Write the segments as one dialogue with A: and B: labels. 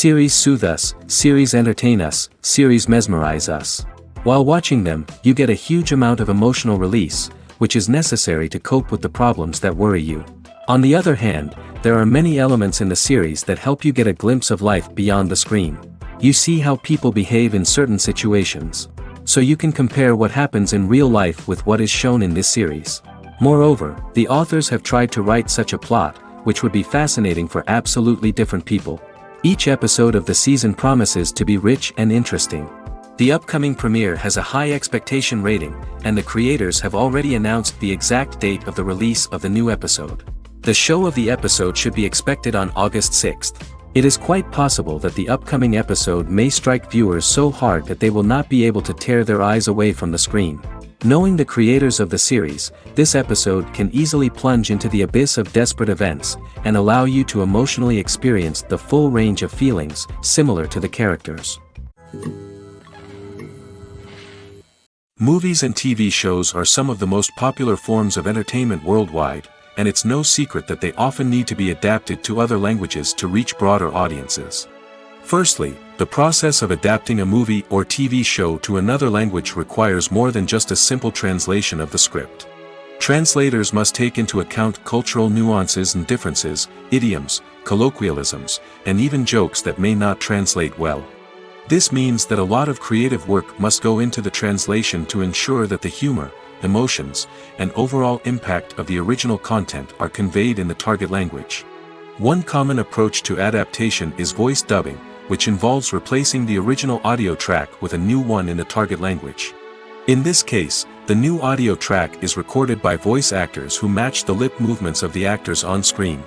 A: Series soothe us, series entertain us, series mesmerize us. While watching them, you get a huge amount of emotional release, which is necessary to cope with the problems that worry you. On the other hand, there are many elements in the series that help you get a glimpse of life beyond the screen. You see how people behave in certain situations. So you can compare what happens in real life with what is shown in this series. Moreover, the authors have tried to write such a plot, which would be fascinating for absolutely different people. Each episode of the season promises to be rich and interesting. The upcoming premiere has a high expectation rating, and the creators have already announced the exact date of the release of the new episode. The show of the episode should be expected on August 6th. It is quite possible that the upcoming episode may strike viewers so hard that they will not be able to tear their eyes away from the screen. Knowing the creators of the series, this episode can easily plunge into the abyss of desperate events, and allow you to emotionally experience the full range of feelings, similar to the characters. Movies and TV shows are some of the most popular forms of entertainment worldwide, and it's no secret that they often need to be adapted to other languages to reach broader audiences. Firstly, the process of adapting a movie or TV show to another language requires more than just a simple translation of the script. Translators must take into account cultural nuances and differences, idioms, colloquialisms, and even jokes that may not translate well. This means that a lot of creative work must go into the translation to ensure that the humor, emotions, and overall impact of the original content are conveyed in the target language. One common approach to adaptation is voice dubbing, which involves replacing the original audio track with a new one in the target language. In this case, the new audio track is recorded by voice actors who match the lip movements of the actors on screen.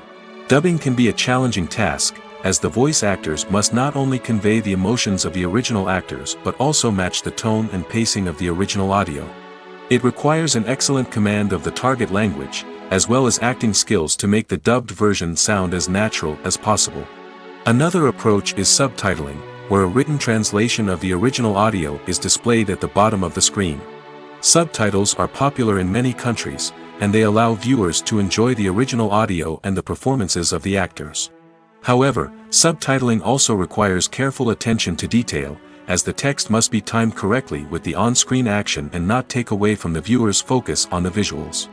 A: Dubbing can be a challenging task, as the voice actors must not only convey the emotions of the original actors but also match the tone and pacing of the original audio. It requires an excellent command of the target language, as well as acting skills to make the dubbed version sound as natural as possible. Another approach is subtitling, where a written translation of the original audio is displayed at the bottom of the screen. Subtitles are popular in many countries, and they allow viewers to enjoy the original audio and the performances of the actors. However, subtitling also requires careful attention to detail, as the text must be timed correctly with the on-screen action and not take away from the viewer's focus on the visuals.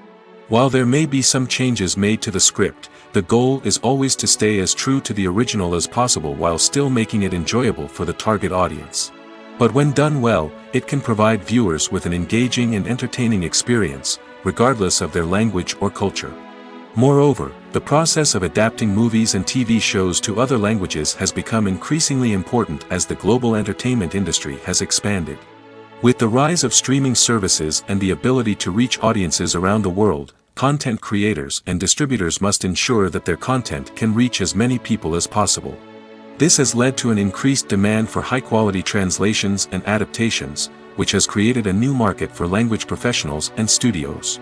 A: While there may be some changes made to the script, the goal is always to stay as true to the original as possible while still making it enjoyable for the target audience. But when done well, it can provide viewers with an engaging and entertaining experience, regardless of their language or culture. Moreover, the process of adapting movies and TV shows to other languages has become increasingly important as the global entertainment industry has expanded. With the rise of streaming services and the ability to reach audiences around the world, content creators and distributors must ensure that their content can reach as many people as possible. This has led to an increased demand for high-quality translations and adaptations, which has created a new market for language professionals and studios.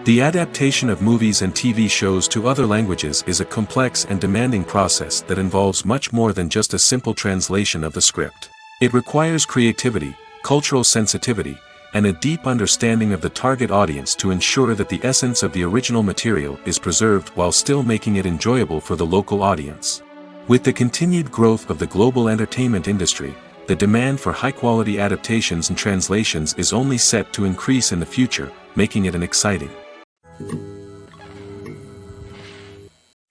A: The adaptation of movies and TV shows to other languages is a complex and demanding process that involves much more than just a simple translation of the script. It requires creativity, cultural sensitivity, and a deep understanding of the target audience to ensure that the essence of the original material is preserved while still making it enjoyable for the local audience. With the continued growth of the global entertainment industry, the demand for high-quality adaptations and translations is only set to increase in the future, making it exciting.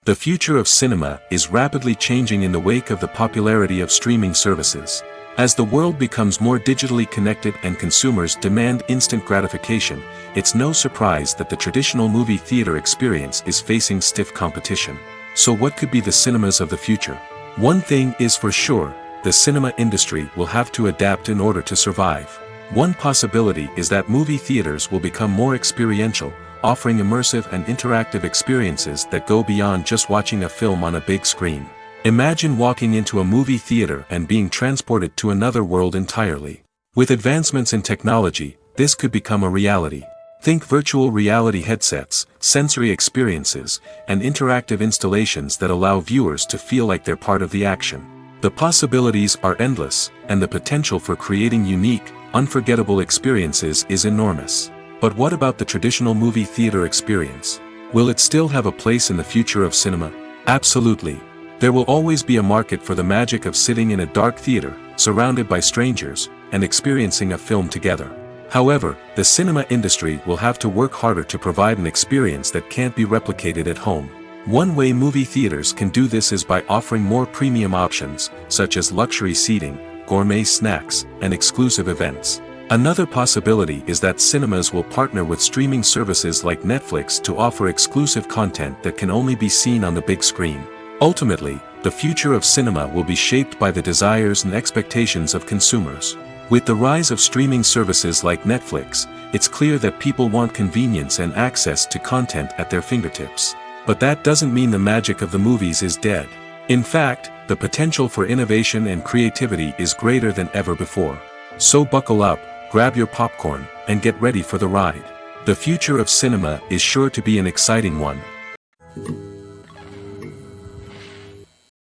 A: The future of cinema is rapidly changing in the wake of the popularity of streaming services. As the world becomes more digitally connected and consumers demand instant gratification, it's no surprise that the traditional movie theater experience is facing stiff competition. So what could be the cinemas of the future? One thing is for sure, the cinema industry will have to adapt in order to survive. One possibility is that movie theaters will become more experiential, offering immersive and interactive experiences that go beyond just watching a film on a big screen. Imagine walking into a movie theater and being transported to another world entirely. With advancements in technology, this could become a reality. Think virtual reality headsets, sensory experiences, and interactive installations that allow viewers to feel like they're part of the action. The possibilities are endless, and the potential for creating unique, unforgettable experiences is enormous. But what about the traditional movie theater experience? Will it still have a place in the future of cinema? Absolutely. There will always be a market for the magic of sitting in a dark theater, surrounded by strangers, and experiencing a film together. However, the cinema industry will have to work harder to provide an experience that can't be replicated at home. One way movie theaters can do this is by offering more premium options, such as luxury seating, gourmet snacks, and exclusive events. Another possibility is that cinemas will partner with streaming services like Netflix to offer exclusive content that can only be seen on the big screen. Ultimately, the future of cinema will be shaped by the desires and expectations of consumers. With the rise of streaming services like Netflix, it's clear that people want convenience and access to content at their fingertips. But that doesn't mean the magic of the movies is dead. In fact, the potential for innovation and creativity is greater than ever before. So buckle up, grab your popcorn, and get ready for the ride. The future of cinema is sure to be an exciting one.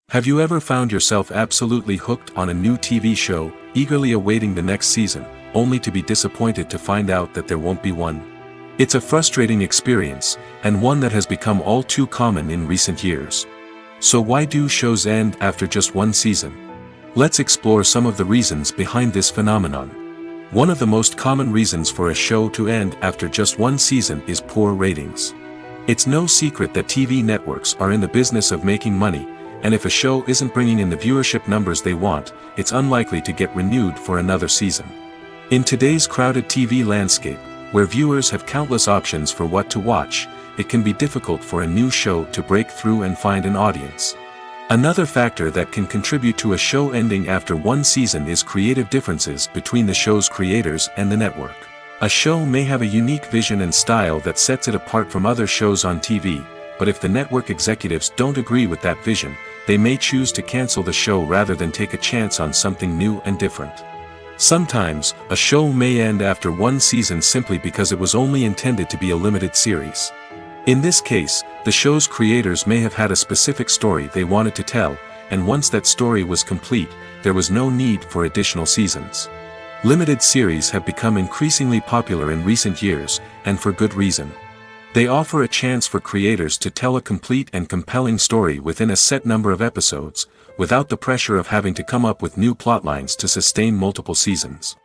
A: Have you ever found yourself absolutely hooked on a new TV show, eagerly awaiting the next season, only to be disappointed to find out that there won't be one? It's a frustrating experience, and one that has become all too common in recent years. So why do shows end after just one season? Let's explore some of the reasons behind this phenomenon. One of the most common reasons for a show to end after just one season is poor ratings. It's no secret that TV networks are in the business of making money, and if a show isn't bringing in the viewership numbers they want, it's unlikely to get renewed for another season. In today's crowded TV landscape, where viewers have countless options for what to watch, it can be difficult for a new show to break through and find an audience. Another factor that can contribute to a show ending after one season is creative differences between the show's creators and the network. A show may have a unique vision and style that sets it apart from other shows on TV, but if the network executives don't agree with that vision, they may choose to cancel the show rather than take a chance on something new and different. Sometimes, a show may end after one season simply because it was only intended to be a limited series. In this case, the show's creators may have had a specific story they wanted to tell, and once that story was complete, there was no need for additional seasons. Limited series have become increasingly popular in recent years, and for good reason. They offer a chance for creators to tell a complete and compelling story within a set number of episodes, without the pressure of having to come up with new plotlines to sustain multiple seasons.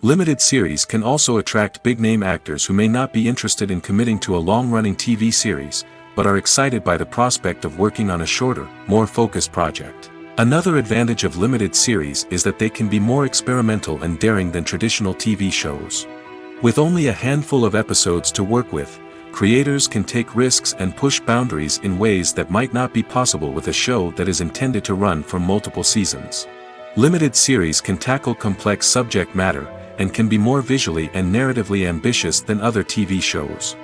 A: Limited series can also attract big-name actors who may not be interested in committing to a long-running TV series, but are excited by the prospect of working on a shorter, more focused project. Another advantage of limited series is that they can be more experimental and daring than traditional TV shows. With only a handful of episodes to work with, creators can take risks and push boundaries in ways that might not be possible with a show that is intended to run for multiple seasons. Limited series can tackle complex subject matter, and can be more visually and narratively ambitious than other TV shows.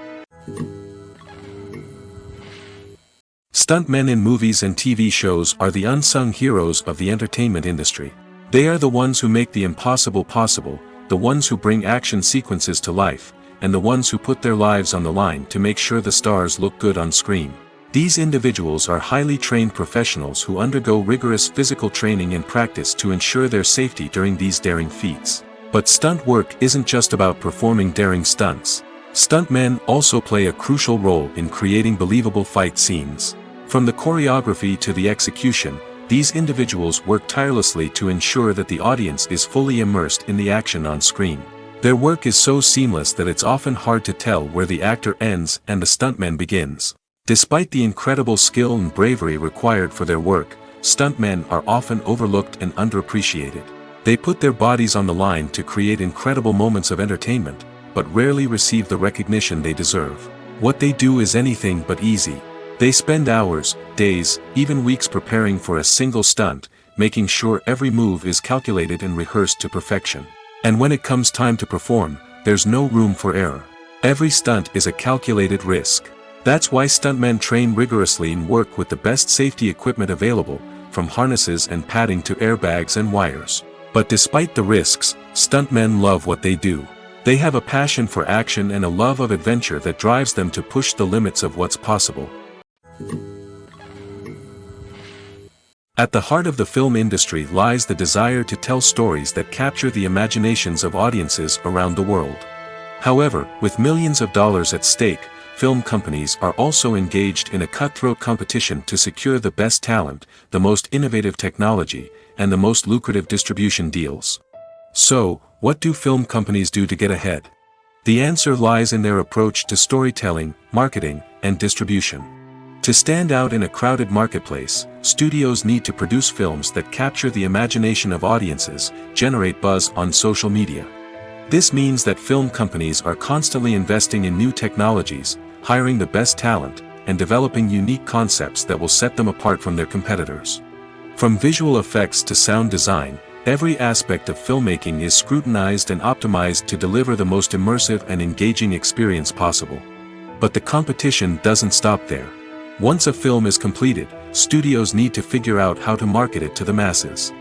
A: Stuntmen in movies and TV shows are the unsung heroes of the entertainment industry. They are the ones who make the impossible possible, the ones who bring action sequences to life, and the ones who put their lives on the line to make sure the stars look good on screen. These individuals are highly trained professionals who undergo rigorous physical training and practice to ensure their safety during these daring feats. But stunt work isn't just about performing daring stunts. Stuntmen also play a crucial role in creating believable fight scenes. From the choreography to the execution, these individuals work tirelessly to ensure that the audience is fully immersed in the action on screen. Their work is so seamless that it's often hard to tell where the actor ends and the stuntman begins. Despite the incredible skill and bravery required for their work, stuntmen are often overlooked and underappreciated. They put their bodies on the line to create incredible moments of entertainment, but rarely receive the recognition they deserve. What they do is anything but easy. They spend hours, days, even weeks preparing for a single stunt, making sure every move is calculated and rehearsed to perfection. And when it comes time to perform, there's no room for error. Every stunt is a calculated risk. That's why stuntmen train rigorously and work with the best safety equipment available, from harnesses and padding to airbags and wires. But despite the risks, stuntmen love what they do. They have a passion for action and a love of adventure that drives them to push the limits of what's possible. At the heart of the film industry lies the desire to tell stories that capture the imaginations of audiences around the world. However, with millions of dollars at stake, film companies are also engaged in a cutthroat competition to secure the best talent, the most innovative technology, and the most lucrative distribution deals. So, what do film companies do to get ahead? The answer lies in their approach to storytelling, marketing, and distribution. To stand out in a crowded marketplace, studios need to produce films that capture the imagination of audiences, generate buzz on social media. This means that film companies are constantly investing in new technologies, hiring the best talent, and developing unique concepts that will set them apart from their competitors. From visual effects to sound design, every aspect of filmmaking is scrutinized and optimized to deliver the most immersive and engaging experience possible. But the competition doesn't stop there. Once a film is completed, studios need to figure out how to market it to the masses.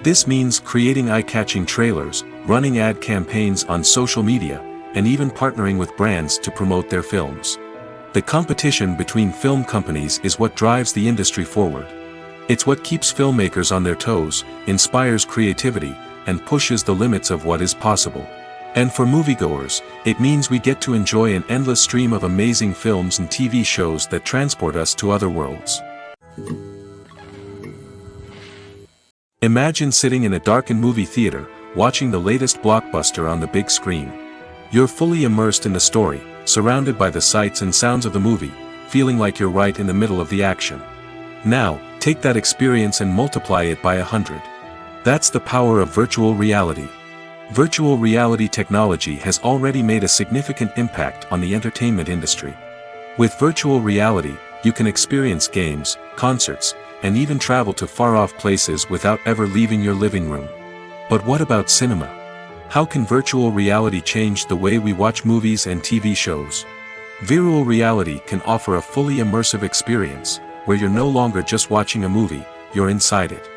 A: This means creating eye-catching trailers, running ad campaigns on social media, and even partnering with brands to promote their films. The competition between film companies is what drives the industry forward. It's what keeps filmmakers on their toes, inspires creativity, and pushes the limits of what is possible. And for moviegoers, it means we get to enjoy an endless stream of amazing films and TV shows that transport us to other worlds. Imagine sitting in a darkened movie theater, watching the latest blockbuster on the big screen. You're fully immersed in the story, surrounded by the sights and sounds of the movie, feeling like you're right in the middle of the action. Now, take that experience and multiply it by 100. That's the power of virtual reality. Virtual reality technology has already made a significant impact on the entertainment industry. With virtual reality, you can experience games, concerts, and even travel to far-off places without ever leaving your living room. But what about cinema? How can virtual reality change the way we watch movies and TV shows? Virtual reality can offer a fully immersive experience, where you're no longer just watching a movie, you're inside it.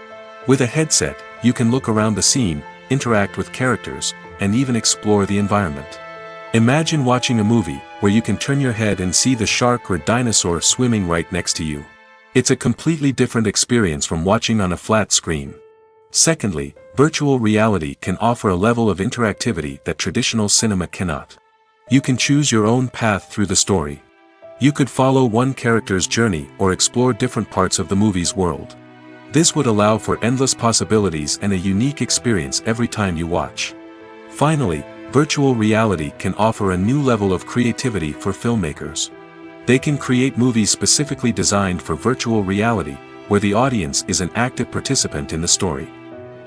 A: With a headset, you can look around the scene, interact with characters, and even explore the environment. Imagine watching a movie where you can turn your head and see the shark or dinosaur swimming right next to you. It's a completely different experience from watching on a flat screen. Secondly, virtual reality can offer a level of interactivity that traditional cinema cannot. You can choose your own path through the story. You could follow one character's journey or explore different parts of the movie's world. This would allow for endless possibilities and a unique experience every time you watch. Finally, virtual reality can offer a new level of creativity for filmmakers. They can create movies specifically designed for virtual reality, where the audience is an active participant in the story.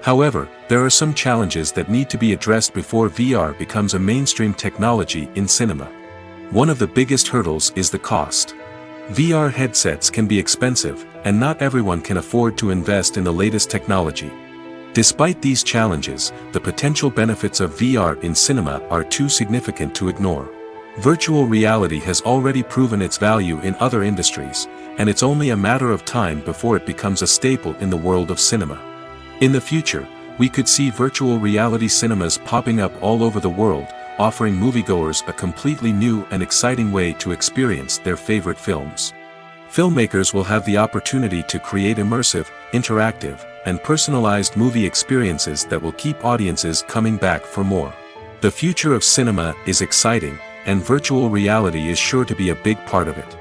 A: However, there are some challenges that need to be addressed before VR becomes a mainstream technology in cinema. One of the biggest hurdles is the cost. VR headsets can be expensive, and not everyone can afford to invest in the latest technology. Despite these challenges, the potential benefits of VR in cinema are too significant to ignore. Virtual reality has already proven its value in other industries, and it's only a matter of time before it becomes a staple in the world of cinema. In the future, we could see virtual reality cinemas popping up all over the world, offering moviegoers a completely new and exciting way to experience their favorite films. Filmmakers will have the opportunity to create immersive, interactive, and personalized movie experiences that will keep audiences coming back for more. The future of cinema is exciting, and virtual reality is sure to be a big part of it.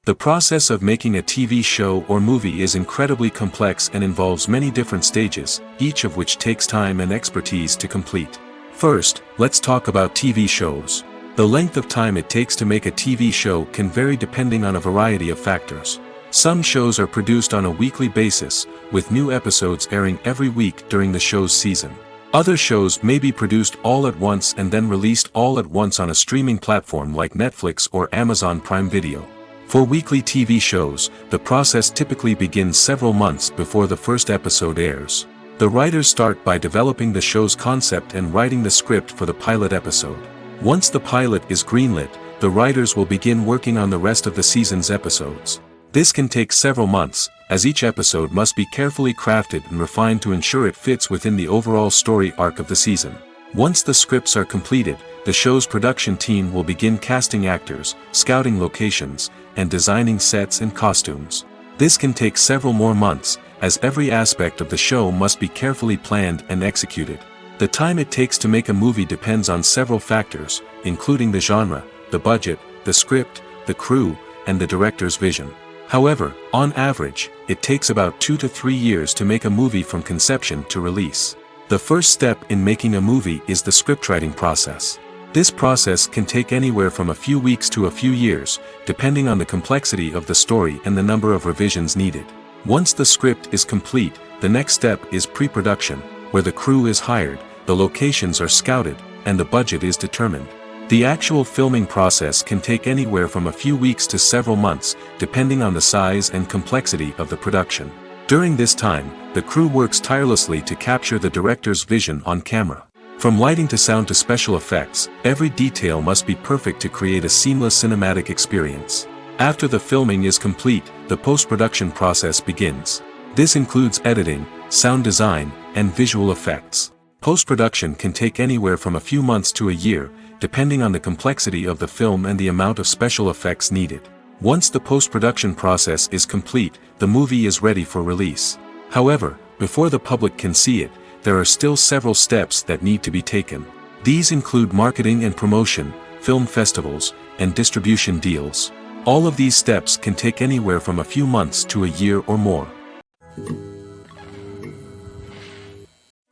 A: The process of making a TV show or movie is incredibly complex and involves many different stages, each of which takes time and expertise to complete. First, let's talk about TV shows. The length of time it takes to make a TV show can vary depending on a variety of factors. Some shows are produced on a weekly basis, with new episodes airing every week during the show's season. Other shows may be produced all at once and then released all at once on a streaming platform like Netflix or Amazon Prime Video. For weekly TV shows, the process typically begins several months before the first episode airs. The writers start by developing the show's concept and writing the script for the pilot episode. Once the pilot is greenlit, the writers will begin working on the rest of the season's episodes. This can take several months, as each episode must be carefully crafted and refined to ensure it fits within the overall story arc of the season. Once the scripts are completed, the show's production team will begin casting actors, scouting locations, and designing sets and costumes. This can take several more months, as every aspect of the show must be carefully planned and executed. The time it takes to make a movie depends on several factors, including the genre, the budget, the script, the crew, and the director's vision. However, on average, it takes about 2 to 3 years to make a movie from conception to release. The first step in making a movie is the scriptwriting process. This process can take anywhere from a few weeks to a few years, depending on the complexity of the story and the number of revisions needed. Once the script is complete, the next step is pre-production, where the crew is hired, the locations are scouted, and the budget is determined. The actual filming process can take anywhere from a few weeks to several months, depending on the size and complexity of the production. During this time, the crew works tirelessly to capture the director's vision on camera. From lighting to sound to special effects, every detail must be perfect to create a seamless cinematic experience. After the filming is complete, the post-production process begins. This includes editing, sound design, and visual effects. Post-production can take anywhere from a few months to a year, depending on the complexity of the film and the amount of special effects needed. Once the post-production process is complete, the movie is ready for release. However, before the public can see it, there are still several steps that need to be taken. These include marketing and promotion, film festivals, and distribution deals. All of these steps can take anywhere from a few months to a year or more.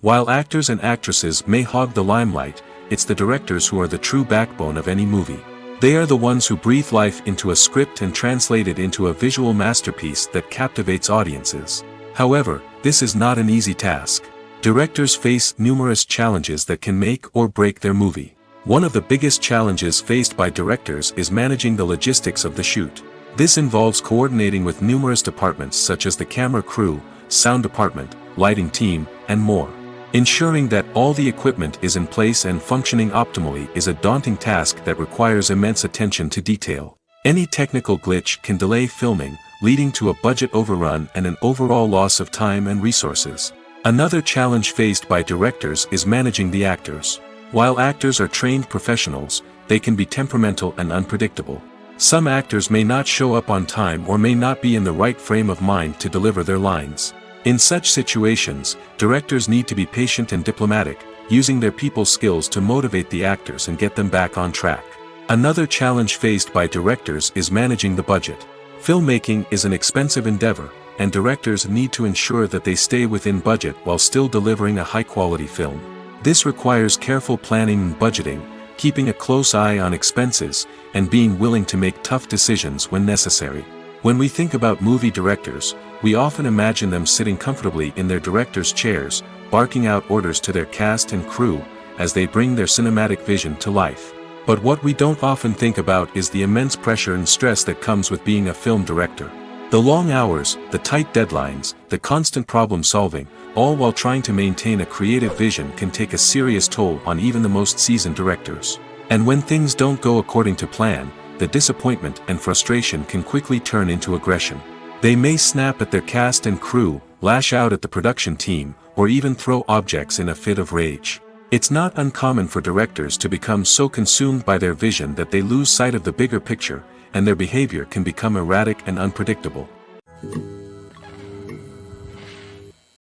A: While actors and actresses may hog the limelight, it's the directors who are the true backbone of any movie. They are the ones who breathe life into a script and translate it into a visual masterpiece that captivates audiences. However, this is not an easy task. Directors face numerous challenges that can make or break their movie. One of the biggest challenges faced by directors is managing the logistics of the shoot. This involves coordinating with numerous departments such as the camera crew, sound department, lighting team, and more. Ensuring that all the equipment is in place and functioning optimally is a daunting task that requires immense attention to detail. Any technical glitch can delay filming, leading to a budget overrun and an overall loss of time and resources. Another challenge faced by directors is managing the actors. While actors are trained professionals, they can be temperamental and unpredictable. Some actors may not show up on time or may not be in the right frame of mind to deliver their lines. In such situations, directors need to be patient and diplomatic, using their people skills to motivate the actors and get them back on track. Another challenge faced by directors is managing the budget. Filmmaking is an expensive endeavor, and directors need to ensure that they stay within budget while still delivering a high-quality film. This requires careful planning and budgeting, keeping a close eye on expenses, and being willing to make tough decisions when necessary. When we think about movie directors, we often imagine them sitting comfortably in their director's chairs, barking out orders to their cast and crew, as they bring their cinematic vision to life. But what we don't often think about is the immense pressure and stress that comes with being a film director. The long hours, the tight deadlines, the constant problem solving, all while trying to maintain a creative vision can take a serious toll on even the most seasoned directors. And when things don't go according to plan, the disappointment and frustration can quickly turn into aggression. They may snap at their cast and crew, lash out at the production team, or even throw objects in a fit of rage. It's not uncommon for directors to become so consumed by their vision that they lose sight of the bigger picture, and their behavior can become erratic and unpredictable.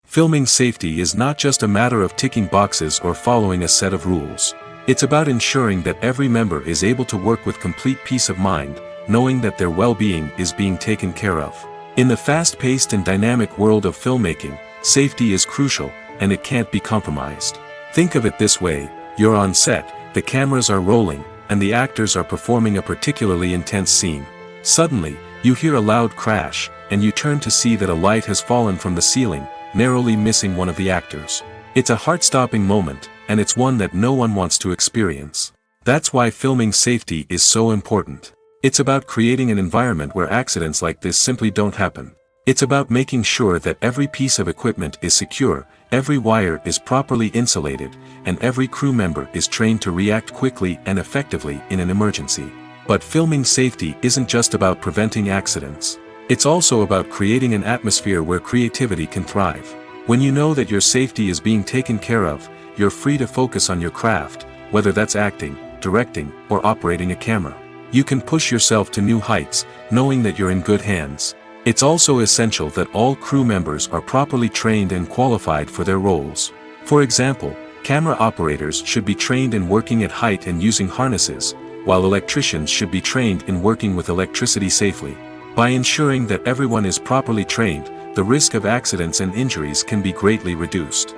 A: Filming safety is not just a matter of ticking boxes or following a set of rules. It's about ensuring that every member is able to work with complete peace of mind, knowing that their well-being is being taken care of. In the fast-paced and dynamic world of filmmaking, safety is crucial, and it can't be compromised. Think of it this way: you're on set, the cameras are rolling, and the actors are performing a particularly intense scene. Suddenly, you hear a loud crash, and you turn to see that a light has fallen from the ceiling, narrowly missing one of the actors. It's a heart-stopping moment, and it's one that no one wants to experience. That's why filming safety is so important. It's about creating an environment where accidents like this simply don't happen. It's about making sure that every piece of equipment is secure, every wire is properly insulated, and every crew member is trained to react quickly and effectively in an emergency. But filming safety isn't just about preventing accidents. It's also about creating an atmosphere where creativity can thrive. When you know that your safety is being taken care of, you're free to focus on your craft, whether that's acting, directing, or operating a camera. You can push yourself to new heights, knowing that you're in good hands. It's also essential that all crew members are properly trained and qualified for their roles. For example, Camera operators should be trained in working at height and using harnesses, while electricians should be trained in working with electricity safely. By ensuring that everyone is properly trained, the risk of accidents and injuries can be greatly reduced.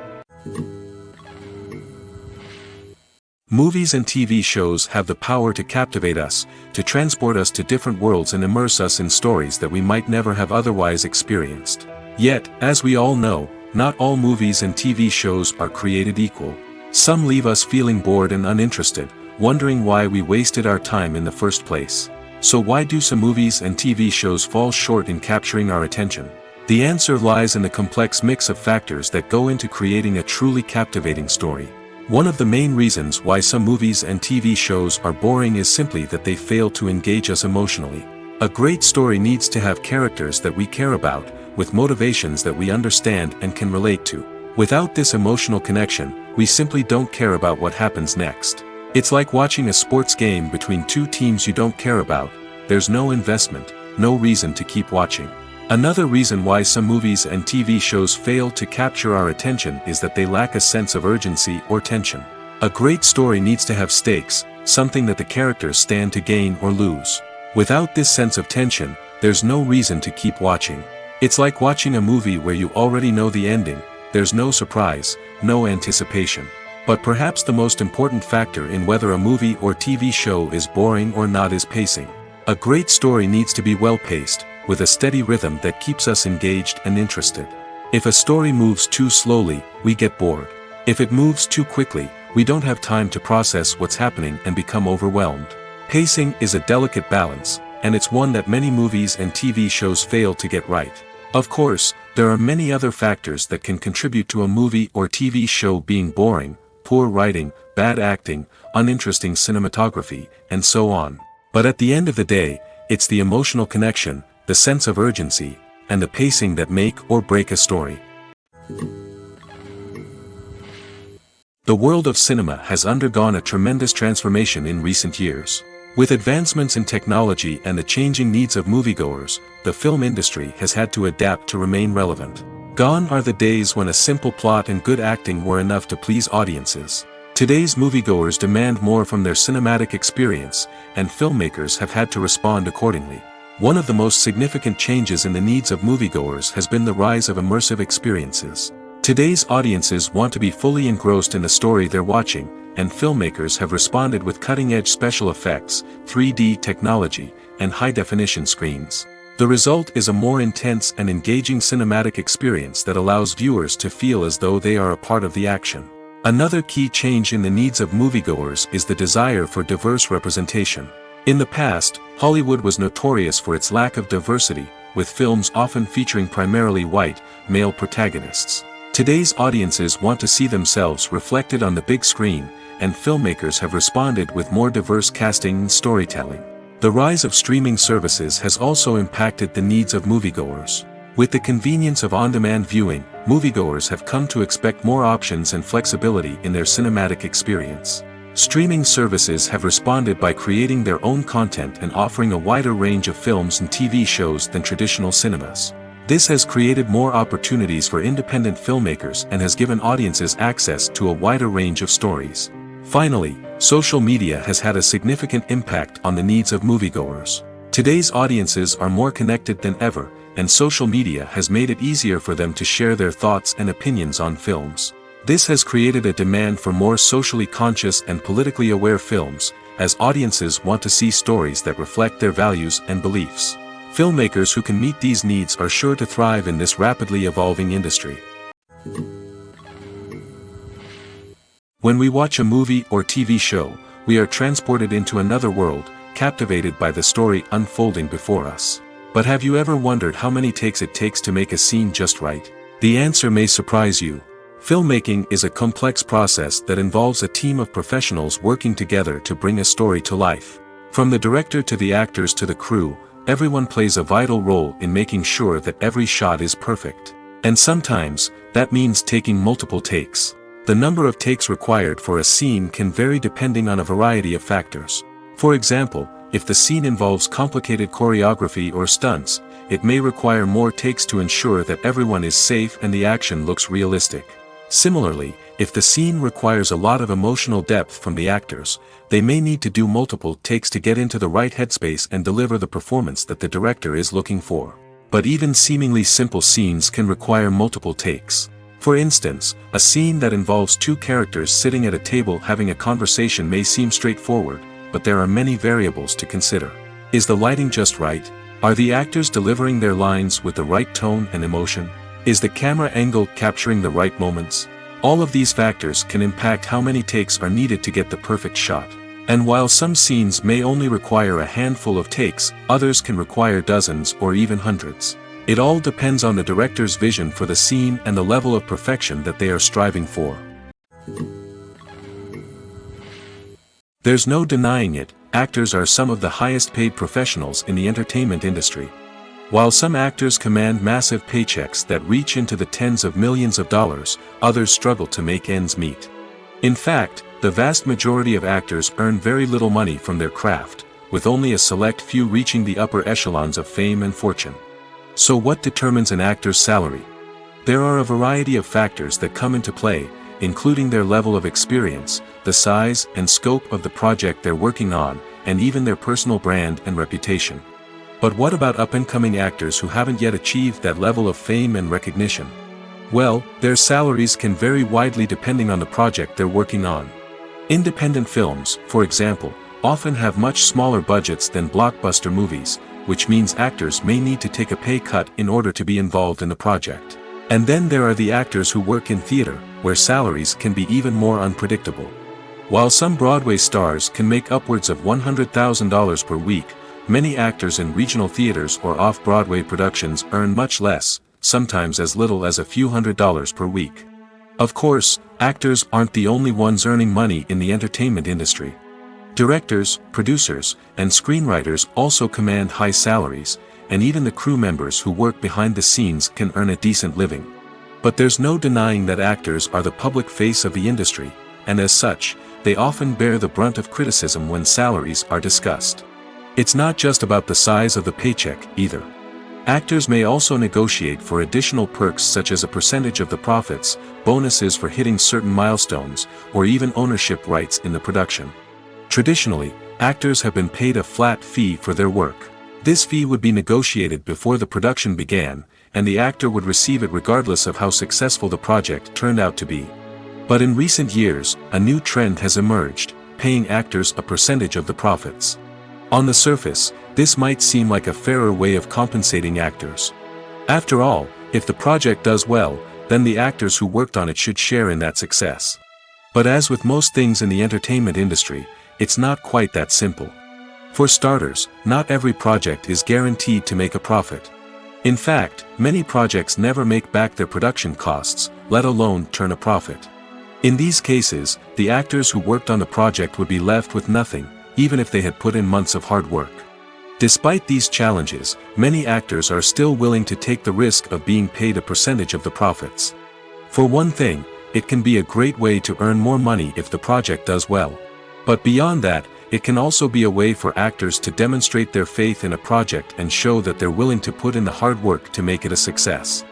A: Movies and TV shows have the power to captivate us, to transport us to different worlds and immerse us in stories that we might never have otherwise experienced. Yet, as we all know, not all movies and TV shows are created equal. Some leave us feeling bored and uninterested, wondering why we wasted our time in the first place. So why do some movies and TV shows fall short in capturing our attention? The answer lies in the complex mix of factors that go into creating a truly captivating story. One of the main reasons why some movies and TV shows are boring is simply that they fail to engage us emotionally. A great story needs to have characters that we care about, with motivations that we understand and can relate to. Without this emotional connection, we simply don't care about what happens next. It's like watching a sports game between two teams you don't care about. There's no investment, no reason to keep watching. Another reason why some movies and TV shows fail to capture our attention is that they lack a sense of urgency or tension. A great story needs to have stakes, something that the characters stand to gain or lose. Without this sense of tension, there's no reason to keep watching. It's like watching a movie where you already know the ending. There's no surprise, no anticipation. But perhaps the most important factor in whether a movie or TV show is boring or not is pacing. A great story needs to be well-paced, with a steady rhythm that keeps us engaged and interested. If a story moves too slowly, we get bored. If it moves too quickly, we don't have time to process what's happening and become overwhelmed. Pacing is a delicate balance, and it's one that many movies and TV shows fail to get right. Of course, there are many other factors that can contribute to a movie or TV show being boring: poor writing, bad acting, uninteresting cinematography, and so on. But at the end of the day, it's the emotional connection, the sense of urgency, and the pacing that make or break a story. The world of cinema has undergone a tremendous transformation in recent years. With advancements in technology and the changing needs of moviegoers, the film industry has had to adapt to remain relevant. Gone are the days when a simple plot and good acting were enough to please audiences. Today's moviegoers demand more from their cinematic experience, and filmmakers have had to respond accordingly. One of the most significant changes in the needs of moviegoers has been the rise of immersive experiences. Today's audiences want to be fully engrossed in the story they're watching, and filmmakers have responded with cutting-edge special effects, 3D technology, and high-definition screens. The result is a more intense and engaging cinematic experience that allows viewers to feel as though they are a part of the action. Another key change in the needs of moviegoers is the desire for diverse representation. In the past, Hollywood was notorious for its lack of diversity, with films often featuring primarily white, male protagonists. Today's audiences want to see themselves reflected on the big screen, and filmmakers have responded with more diverse casting and storytelling. The rise of streaming services has also impacted the needs of moviegoers. With the convenience of on-demand viewing, moviegoers have come to expect more options and flexibility in their cinematic experience. Streaming services have responded by creating their own content and offering a wider range of films and TV shows than traditional cinemas. This has created more opportunities for independent filmmakers and has given audiences access to a wider range of stories. Finally, social media has had a significant impact on the needs of moviegoers. Today's audiences are more connected than ever, and social media has made it easier for them to share their thoughts and opinions on films. This has created a demand for more socially conscious and politically aware films, as audiences want to see stories that reflect their values and beliefs. Filmmakers who can meet these needs are sure to thrive in this rapidly evolving industry. When we watch a movie or TV show, we are transported into another world, captivated by the story unfolding before us. But have you ever wondered how many takes it takes to make a scene just right? The answer may surprise you. Filmmaking is a complex process that involves a team of professionals working together to bring a story to life. From the director to the actors to the crew, everyone plays a vital role in making sure that every shot is perfect. And sometimes, that means taking multiple takes. The number of takes required for a scene can vary depending on a variety of factors. For example, if the scene involves complicated choreography or stunts, it may require more takes to ensure that everyone is safe and the action looks realistic. Similarly, if the scene requires a lot of emotional depth from the actors, they may need to do multiple takes to get into the right headspace and deliver the performance that the director is looking for. But even seemingly simple scenes can require multiple takes. For instance, a scene that involves two characters sitting at a table having a conversation may seem straightforward, but there are many variables to consider. Is the lighting just right? Are the actors delivering their lines with the right tone and emotion? Is the camera angle capturing the right moments? All of these factors can impact how many takes are needed to get the perfect shot. And while some scenes may only require a handful of takes, others can require dozens or even hundreds. It all depends on the director's vision for the scene and the level of perfection that they are striving for. There's no denying it, actors are some of the highest paid professionals in the entertainment industry. While some actors command massive paychecks that reach into the tens of millions of dollars, others struggle to make ends meet. In fact, the vast majority of actors earn very little money from their craft, with only a select few reaching the upper echelons of fame and fortune. So what determines an actor's salary? There are a variety of factors that come into play, including their level of experience, the size and scope of the project they're working on, and even their personal brand and reputation. But what about up-and-coming actors who haven't yet achieved that level of fame and recognition? Well, their salaries can vary widely depending on the project they're working on. Independent films, for example, often have much smaller budgets than blockbuster movies, which means actors may need to take a pay cut in order to be involved in the project. And then there are the actors who work in theater, where salaries can be even more unpredictable. While some Broadway stars can make upwards of $100,000 per week, many actors in regional theaters or off-Broadway productions earn much less, sometimes as little as a few $100s per week. Of course, actors aren't the only ones earning money in the entertainment industry. Directors, producers, and screenwriters also command high salaries, and even the crew members who work behind the scenes can earn a decent living. But there's no denying that actors are the public face of the industry, and as such, they often bear the brunt of criticism when salaries are discussed. It's not just about the size of the paycheck, either. Actors may also negotiate for additional perks such as a percentage of the profits, bonuses for hitting certain milestones, or even ownership rights in the production. Traditionally, actors have been paid a flat fee for their work. This fee would be negotiated before the production began, and the actor would receive it regardless of how successful the project turned out to be. But in recent years, a new trend has emerged, paying actors a percentage of the profits. On the surface, this might seem like a fairer way of compensating actors. After all, if the project does well, then the actors who worked on it should share in that success. But as with most things in the entertainment industry, it's not quite that simple. For starters, not every project is guaranteed to make a profit. In fact, many projects never make back their production costs, let alone turn a profit. In these cases, the actors who worked on the project would be left with nothing, even if they had put in months of hard work. Despite these challenges, many actors are still willing to take the risk of being paid a percentage of the profits. For one thing, it can be a great way to earn more money if the project does well. But beyond that, it can also be a way for actors to demonstrate their faith in a project and show that they're willing to put in the hard work to make it a success.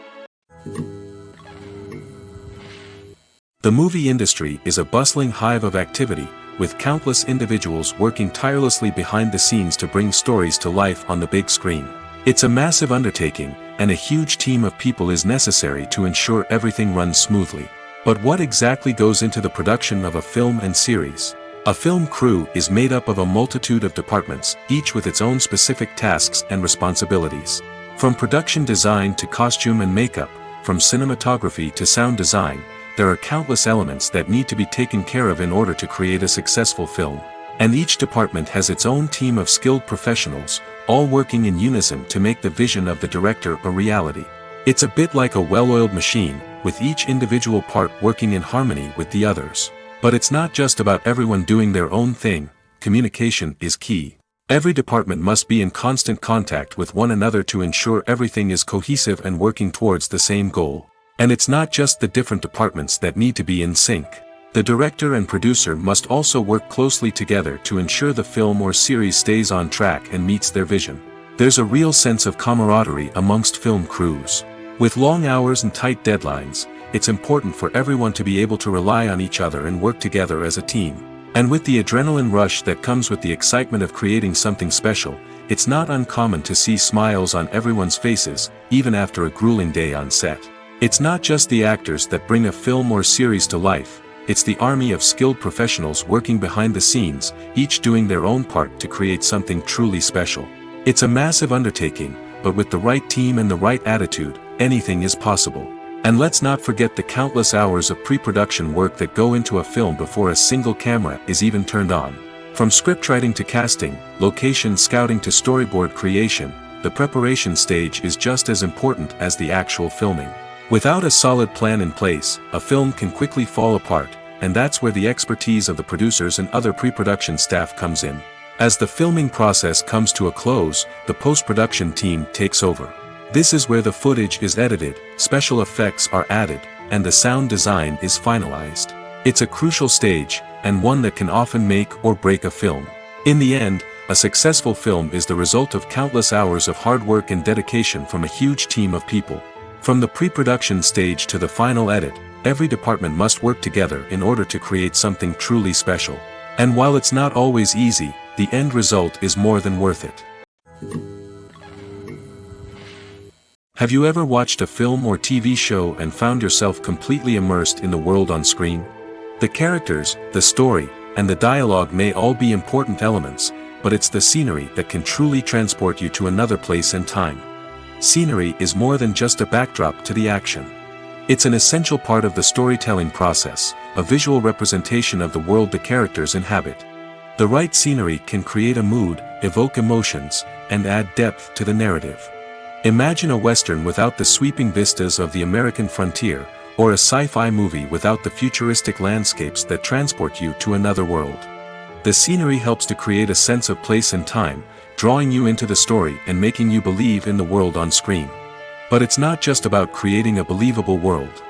A: The movie industry is a bustling hive of activity, with countless individuals working tirelessly behind the scenes to bring stories to life on the big screen. It's a massive undertaking, and a huge team of people is necessary to ensure everything runs smoothly. But what exactly goes into the production of a film and series? A film crew is made up of a multitude of departments, each with its own specific tasks and responsibilities. From production design to costume and makeup, from cinematography to sound design, there are countless elements that need to be taken care of in order to create a successful film. And each department has its own team of skilled professionals, all working in unison to make the vision of the director a reality. It's a bit like a well-oiled machine, with each individual part working in harmony with the others. But it's not just about everyone doing their own thing, communication is key. Every department must be in constant contact with one another to ensure everything is cohesive and working towards the same goal. And it's not just the different departments that need to be in sync. The director and producer must also work closely together to ensure the film or series stays on track and meets their vision. There's a real sense of camaraderie amongst film crews. With long hours and tight deadlines, it's important for everyone to be able to rely on each other and work together as a team. And with the adrenaline rush that comes with the excitement of creating something special, it's not uncommon to see smiles on everyone's faces, even after a grueling day on set. It's not just the actors that bring a film or series to life, it's the army of skilled professionals working behind the scenes, each doing their own part to create something truly special. It's a massive undertaking, but with the right team and the right attitude, anything is possible. And let's not forget the countless hours of pre-production work that go into a film before a single camera is even turned on. From scriptwriting to casting, location scouting to storyboard creation, the preparation stage is just as important as the actual filming. Without a solid plan in place, a film can quickly fall apart, and that's where the expertise of the producers and other pre-production staff comes in. As the filming process comes to a close, the post-production team takes over. This is where the footage is edited, special effects are added, and the sound design is finalized. It's a crucial stage, and one that can often make or break a film. In the end, a successful film is the result of countless hours of hard work and dedication from a huge team of people. From the pre-production stage to the final edit, every department must work together in order to create something truly special. And while it's not always easy, the end result is more than worth it. Have you ever watched a film or TV show and found yourself completely immersed in the world on screen? The characters, the story, and the dialogue may all be important elements, but it's the scenery that can truly transport you to another place and time. Scenery is more than just a backdrop to the action. It's an essential part of the storytelling process, a visual representation of the world the characters inhabit. The right scenery can create a mood, evoke emotions, and add depth to the narrative. Imagine a Western without the sweeping vistas of the American frontier, or a sci-fi movie without the futuristic landscapes that transport you to another world. The scenery helps to create a sense of place and time, drawing you into the story and making you believe in the world on screen. But it's not just about creating a believable world.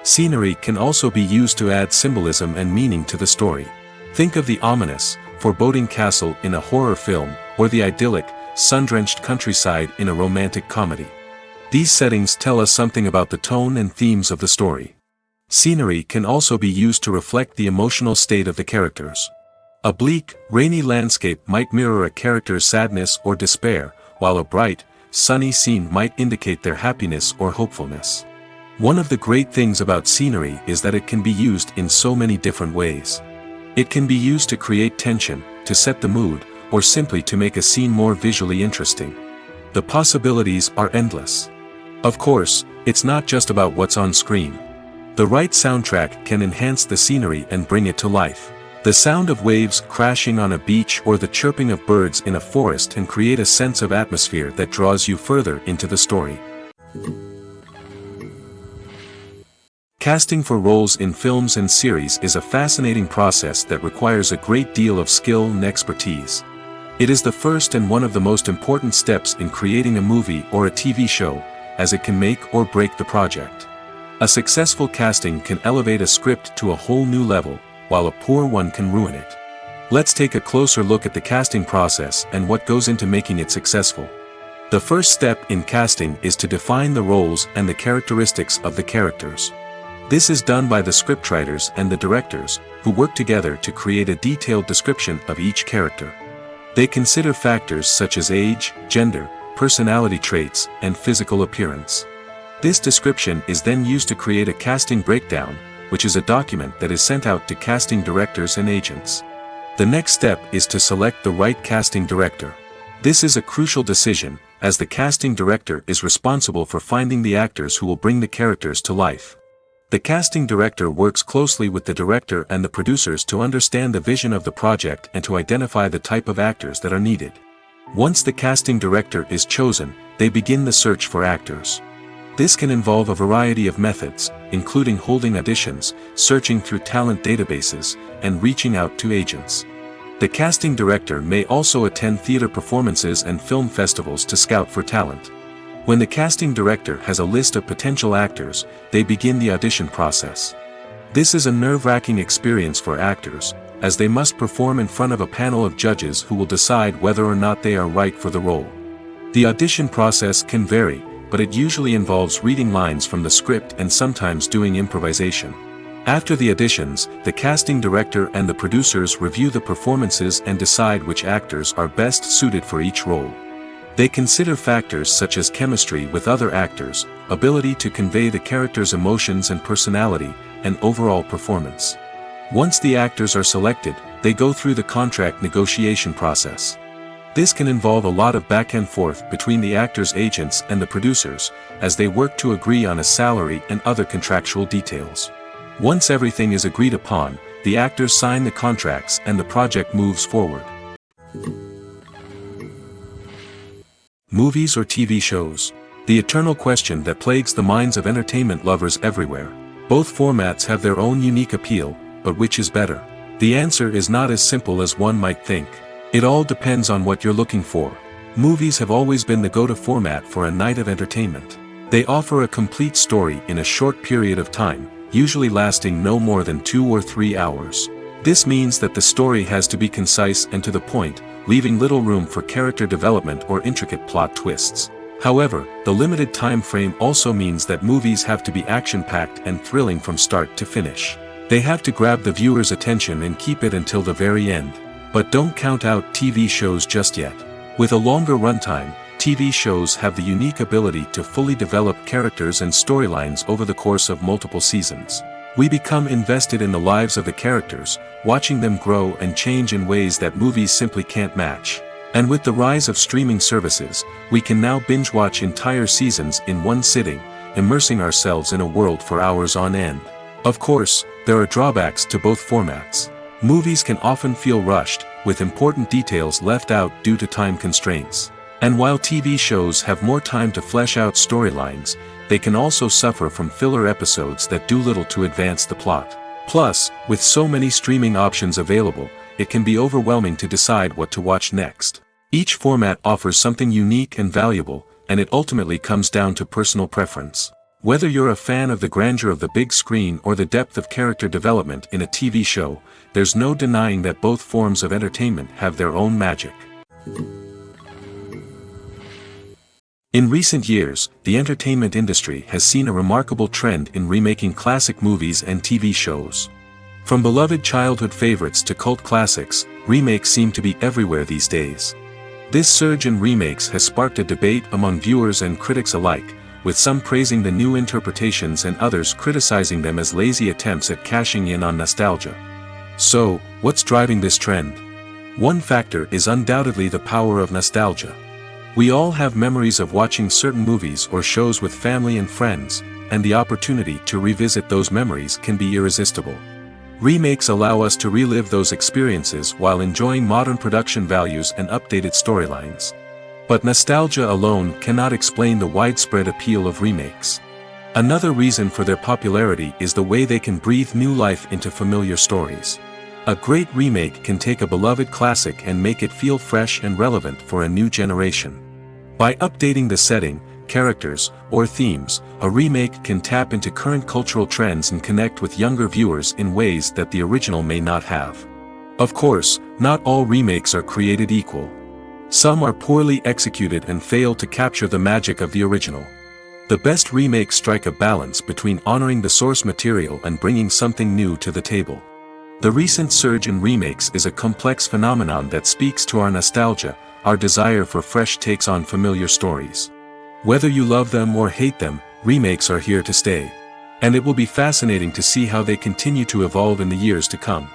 A: Scenery can also be used to add symbolism and meaning to the story. Think of the ominous, foreboding castle in a horror film, or the idyllic, sun-drenched countryside in a romantic comedy. These settings tell us something about the tone and themes of the story. Scenery can also be used to reflect the emotional state of the characters. A bleak, rainy landscape might mirror a character's sadness or despair, while a bright, sunny scene might indicate their happiness or hopefulness. One of the great things about scenery is that it can be used in so many different ways. It can be used to create tension, to set the mood, or simply to make a scene more visually interesting. The possibilities are endless. Of course, it's not just about what's on screen. The right soundtrack can enhance the scenery and bring it to life. The sound of waves crashing on a beach or the chirping of birds in a forest can create a sense of atmosphere that draws you further into the story. Casting for roles in films and series is a fascinating process that requires a great deal of skill and expertise. It is the first and one of the most important steps in creating a movie or a TV show, as it can make or break the project. A successful casting can elevate a script to a whole new level, while a poor one can ruin it. Let's take a closer look at the casting process and what goes into making it successful. The first step in casting is to define the roles and the characteristics of the characters. This is done by the scriptwriters and the directors, who work together to create a detailed description of each character. They consider factors such as age, gender, personality traits, and physical appearance. This description is then used to create a casting breakdown, which is a document that is sent out to casting directors and agents. The next step is to select the right casting director. This is a crucial decision, as the casting director is responsible for finding the actors who will bring the characters to life. The casting director works closely with the director and the producers to understand the vision of the project and to identify the type of actors that are needed. Once the casting director is chosen, they begin the search for actors. This can involve a variety of methods, including holding auditions, searching through talent databases, and reaching out to agents. The casting director may also attend theater performances and film festivals to scout for talent. When the casting director has a list of potential actors, they begin the audition process. This is a nerve-wracking experience for actors, as they must perform in front of a panel of judges who will decide whether or not they are right for the role. The audition process can vary, but it usually involves reading lines from the script and sometimes doing improvisation. After the auditions, the casting director and the producers review the performances and decide which actors are best suited for each role. They consider factors such as chemistry with other actors, ability to convey the character's emotions and personality, and overall performance. Once the actors are selected, they go through the contract negotiation process. This can involve a lot of back and forth between the actors' agents and the producers, as they work to agree on a salary and other contractual details. Once everything is agreed upon, the actors sign the contracts and the project moves forward. Movies or TV shows? The eternal question that plagues the minds of entertainment lovers everywhere. Both formats have their own unique appeal, but which is better? The answer is not as simple as one might think. It all depends on what you're looking for. Movies have always been the go-to format for a night of entertainment. They offer a complete story in a short period of time, usually lasting no more than 2 or 3 hours. This means that the story has to be concise and to the point, leaving little room for character development or intricate plot twists. However, the limited time frame also means that movies have to be action-packed and thrilling from start to finish. They have to grab the viewer's attention and keep it until the very end. But don't count out TV shows just yet. With a longer runtime, TV shows have the unique ability to fully develop characters and storylines over the course of multiple seasons. We become invested in the lives of the characters, watching them grow and change in ways that movies simply can't match. And with the rise of streaming services, we can now binge-watch entire seasons in one sitting, immersing ourselves in a world for hours on end. Of course, there are drawbacks to both formats. Movies can often feel rushed, with important details left out due to time constraints. And while TV shows have more time to flesh out storylines, they can also suffer from filler episodes that do little to advance the plot. Plus, with so many streaming options available, it can be overwhelming to decide what to watch next. Each format offers something unique and valuable, and it ultimately comes down to personal preference. Whether you're a fan of the grandeur of the big screen or the depth of character development in a TV show, there's no denying that both forms of entertainment have their own magic. In recent years, the entertainment industry has seen a remarkable trend in remaking classic movies and TV shows. From beloved childhood favorites to cult classics, remakes seem to be everywhere these days. This surge in remakes has sparked a debate among viewers and critics alike, with some praising the new interpretations and others criticizing them as lazy attempts at cashing in on nostalgia. So, what's driving this trend? One factor is undoubtedly the power of nostalgia. We all have memories of watching certain movies or shows with family and friends, and the opportunity to revisit those memories can be irresistible. Remakes allow us to relive those experiences while enjoying modern production values and updated storylines. But nostalgia alone cannot explain the widespread appeal of remakes. Another reason for their popularity is the way they can breathe new life into familiar stories. A great remake can take a beloved classic and make it feel fresh and relevant for a new generation. By updating the setting, characters, or themes, a remake can tap into current cultural trends and connect with younger viewers in ways that the original may not have. Of course, not all remakes are created equal. Some are poorly executed and fail to capture the magic of the original. The best remakes strike a balance between honoring the source material and bringing something new to the table. The recent surge in remakes is a complex phenomenon that speaks to our nostalgia, our desire for fresh takes on familiar stories. Whether you love them or hate them, remakes are here to stay. And it will be fascinating to see how they continue to evolve in the years to come.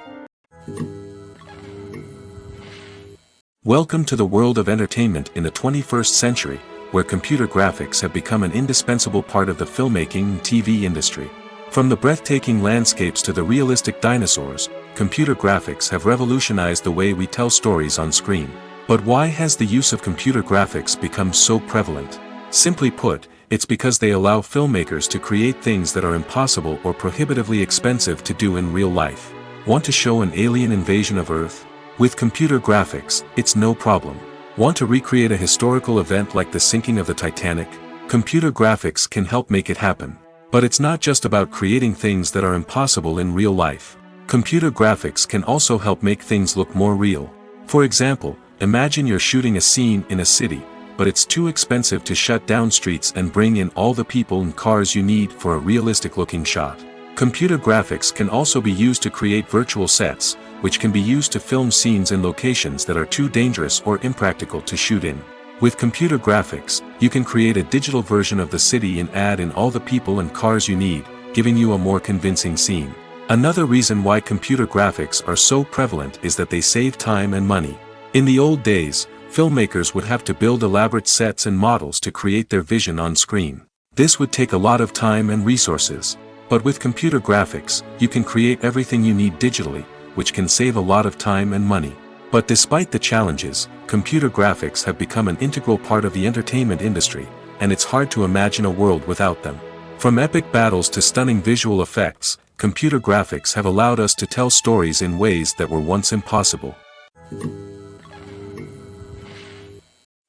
A: Welcome to the world of entertainment in the 21st century, where computer graphics have become an indispensable part of the filmmaking and TV industry. From the breathtaking landscapes to the realistic dinosaurs, computer graphics have revolutionized the way we tell stories on screen. But why has the use of computer graphics become so prevalent? Simply put, it's because they allow filmmakers to create things that are impossible or prohibitively expensive to do in real life. Want to show an alien invasion of Earth? With computer graphics, it's no problem. Want to recreate a historical event like the sinking of the Titanic? Computer graphics can help make it happen. But it's not just about creating things that are impossible in real life. Computer graphics can also help make things look more real. For example, imagine you're shooting a scene in a city, but it's too expensive to shut down streets and bring in all the people and cars you need for a realistic-looking shot. Computer graphics can also be used to create virtual sets, which can be used to film scenes in locations that are too dangerous or impractical to shoot in. With computer graphics, you can create a digital version of the city and add in all the people and cars you need, giving you a more convincing scene. Another reason why computer graphics are so prevalent is that they save time and money. In the old days, filmmakers would have to build elaborate sets and models to create their vision on screen. This would take a lot of time and resources. But with computer graphics, you can create everything you need digitally, which can save a lot of time and money. But despite the challenges, computer graphics have become an integral part of the entertainment industry, and it's hard to imagine a world without them. From epic battles to stunning visual effects, computer graphics have allowed us to tell stories in ways that were once impossible.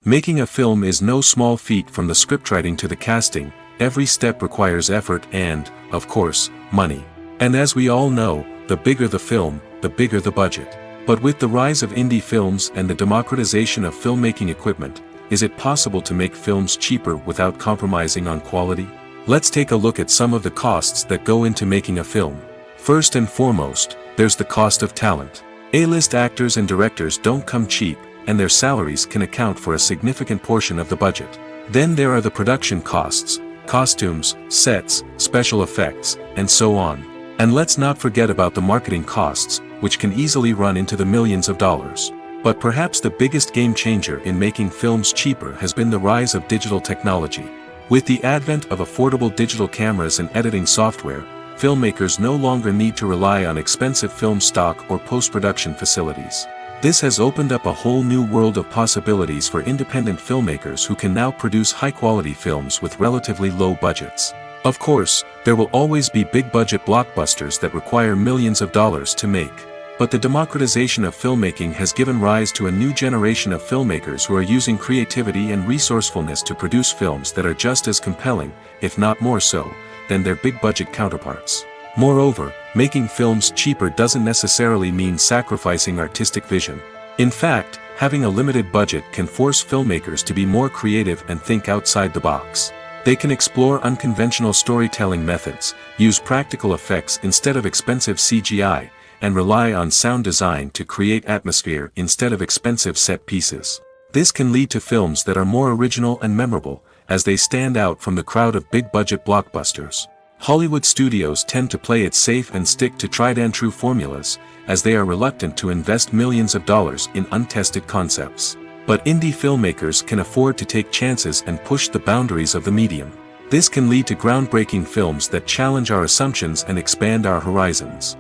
A: Making a film is no small feat. From the scriptwriting to the casting, every step requires effort and, of course, money. And as we all know, the bigger the film, the bigger the budget. But with the rise of indie films and the democratization of filmmaking equipment, is it possible to make films cheaper without compromising on quality? Let's take a look at some of the costs that go into making a film. First and foremost, there's the cost of talent. A-list actors and directors don't come cheap, and their salaries can account for a significant portion of the budget. Then there are the production costs, costumes, sets, special effects, and so on. And let's not forget about the marketing costs, which can easily run into the millions of dollars. But perhaps the biggest game changer in making films cheaper has been the rise of digital technology. With the advent of affordable digital cameras and editing software, filmmakers no longer need to rely on expensive film stock or post-production facilities. This has opened up a whole new world of possibilities for independent filmmakers who can now produce high-quality films with relatively low budgets. Of course, there will always be big-budget blockbusters that require millions of dollars to make. But the democratization of filmmaking has given rise to a new generation of filmmakers who are using creativity and resourcefulness to produce films that are just as compelling, if not more so, than their big-budget counterparts. Moreover, making films cheaper doesn't necessarily mean sacrificing artistic vision. In fact, having a limited budget can force filmmakers to be more creative and think outside the box. They can explore unconventional storytelling methods, use practical effects instead of expensive CGI, and rely on sound design to create atmosphere instead of expensive set pieces. This can lead to films that are more original and memorable, as they stand out from the crowd of big-budget blockbusters. Hollywood studios tend to play it safe and stick to tried-and-true formulas, as they are reluctant to invest millions of dollars in untested concepts. But indie filmmakers can afford to take chances and push the boundaries of the medium. This can lead to groundbreaking films that challenge our assumptions and expand our horizons.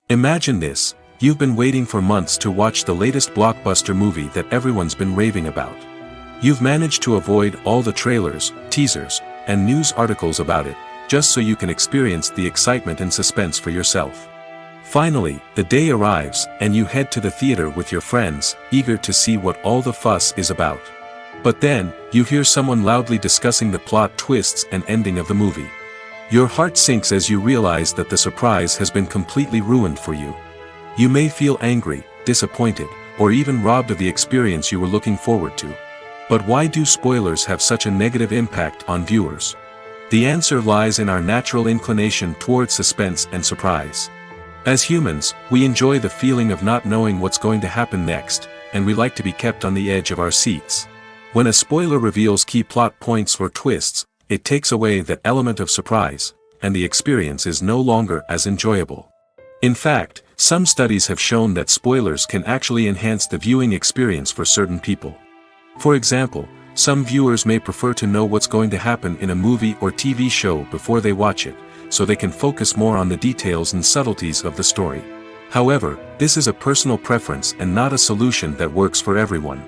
A: Imagine this: you've been waiting for months to watch the latest blockbuster movie that everyone's been raving about. You've managed to avoid all the trailers, teasers, and news articles about it, just so you can experience the excitement and suspense for yourself. Finally, the day arrives, and you head to the theater with your friends, eager to see what all the fuss is about. But then, you hear someone loudly discussing the plot twists and ending of the movie. Your heart sinks as you realize that the surprise has been completely ruined for you. You may feel angry, disappointed, or even robbed of the experience you were looking forward to. But why do spoilers have such a negative impact on viewers? The answer lies in our natural inclination towards suspense and surprise. As humans, we enjoy the feeling of not knowing what's going to happen next, and we like to be kept on the edge of our seats. When a spoiler reveals key plot points or twists, it takes away that element of surprise, and the experience is no longer as enjoyable. In fact, some studies have shown that spoilers can actually enhance the viewing experience for certain people. For example, some viewers may prefer to know what's going to happen in a movie or TV show before they watch it, so they can focus more on the details and subtleties of the story. However, this is a personal preference and not a solution that works for everyone.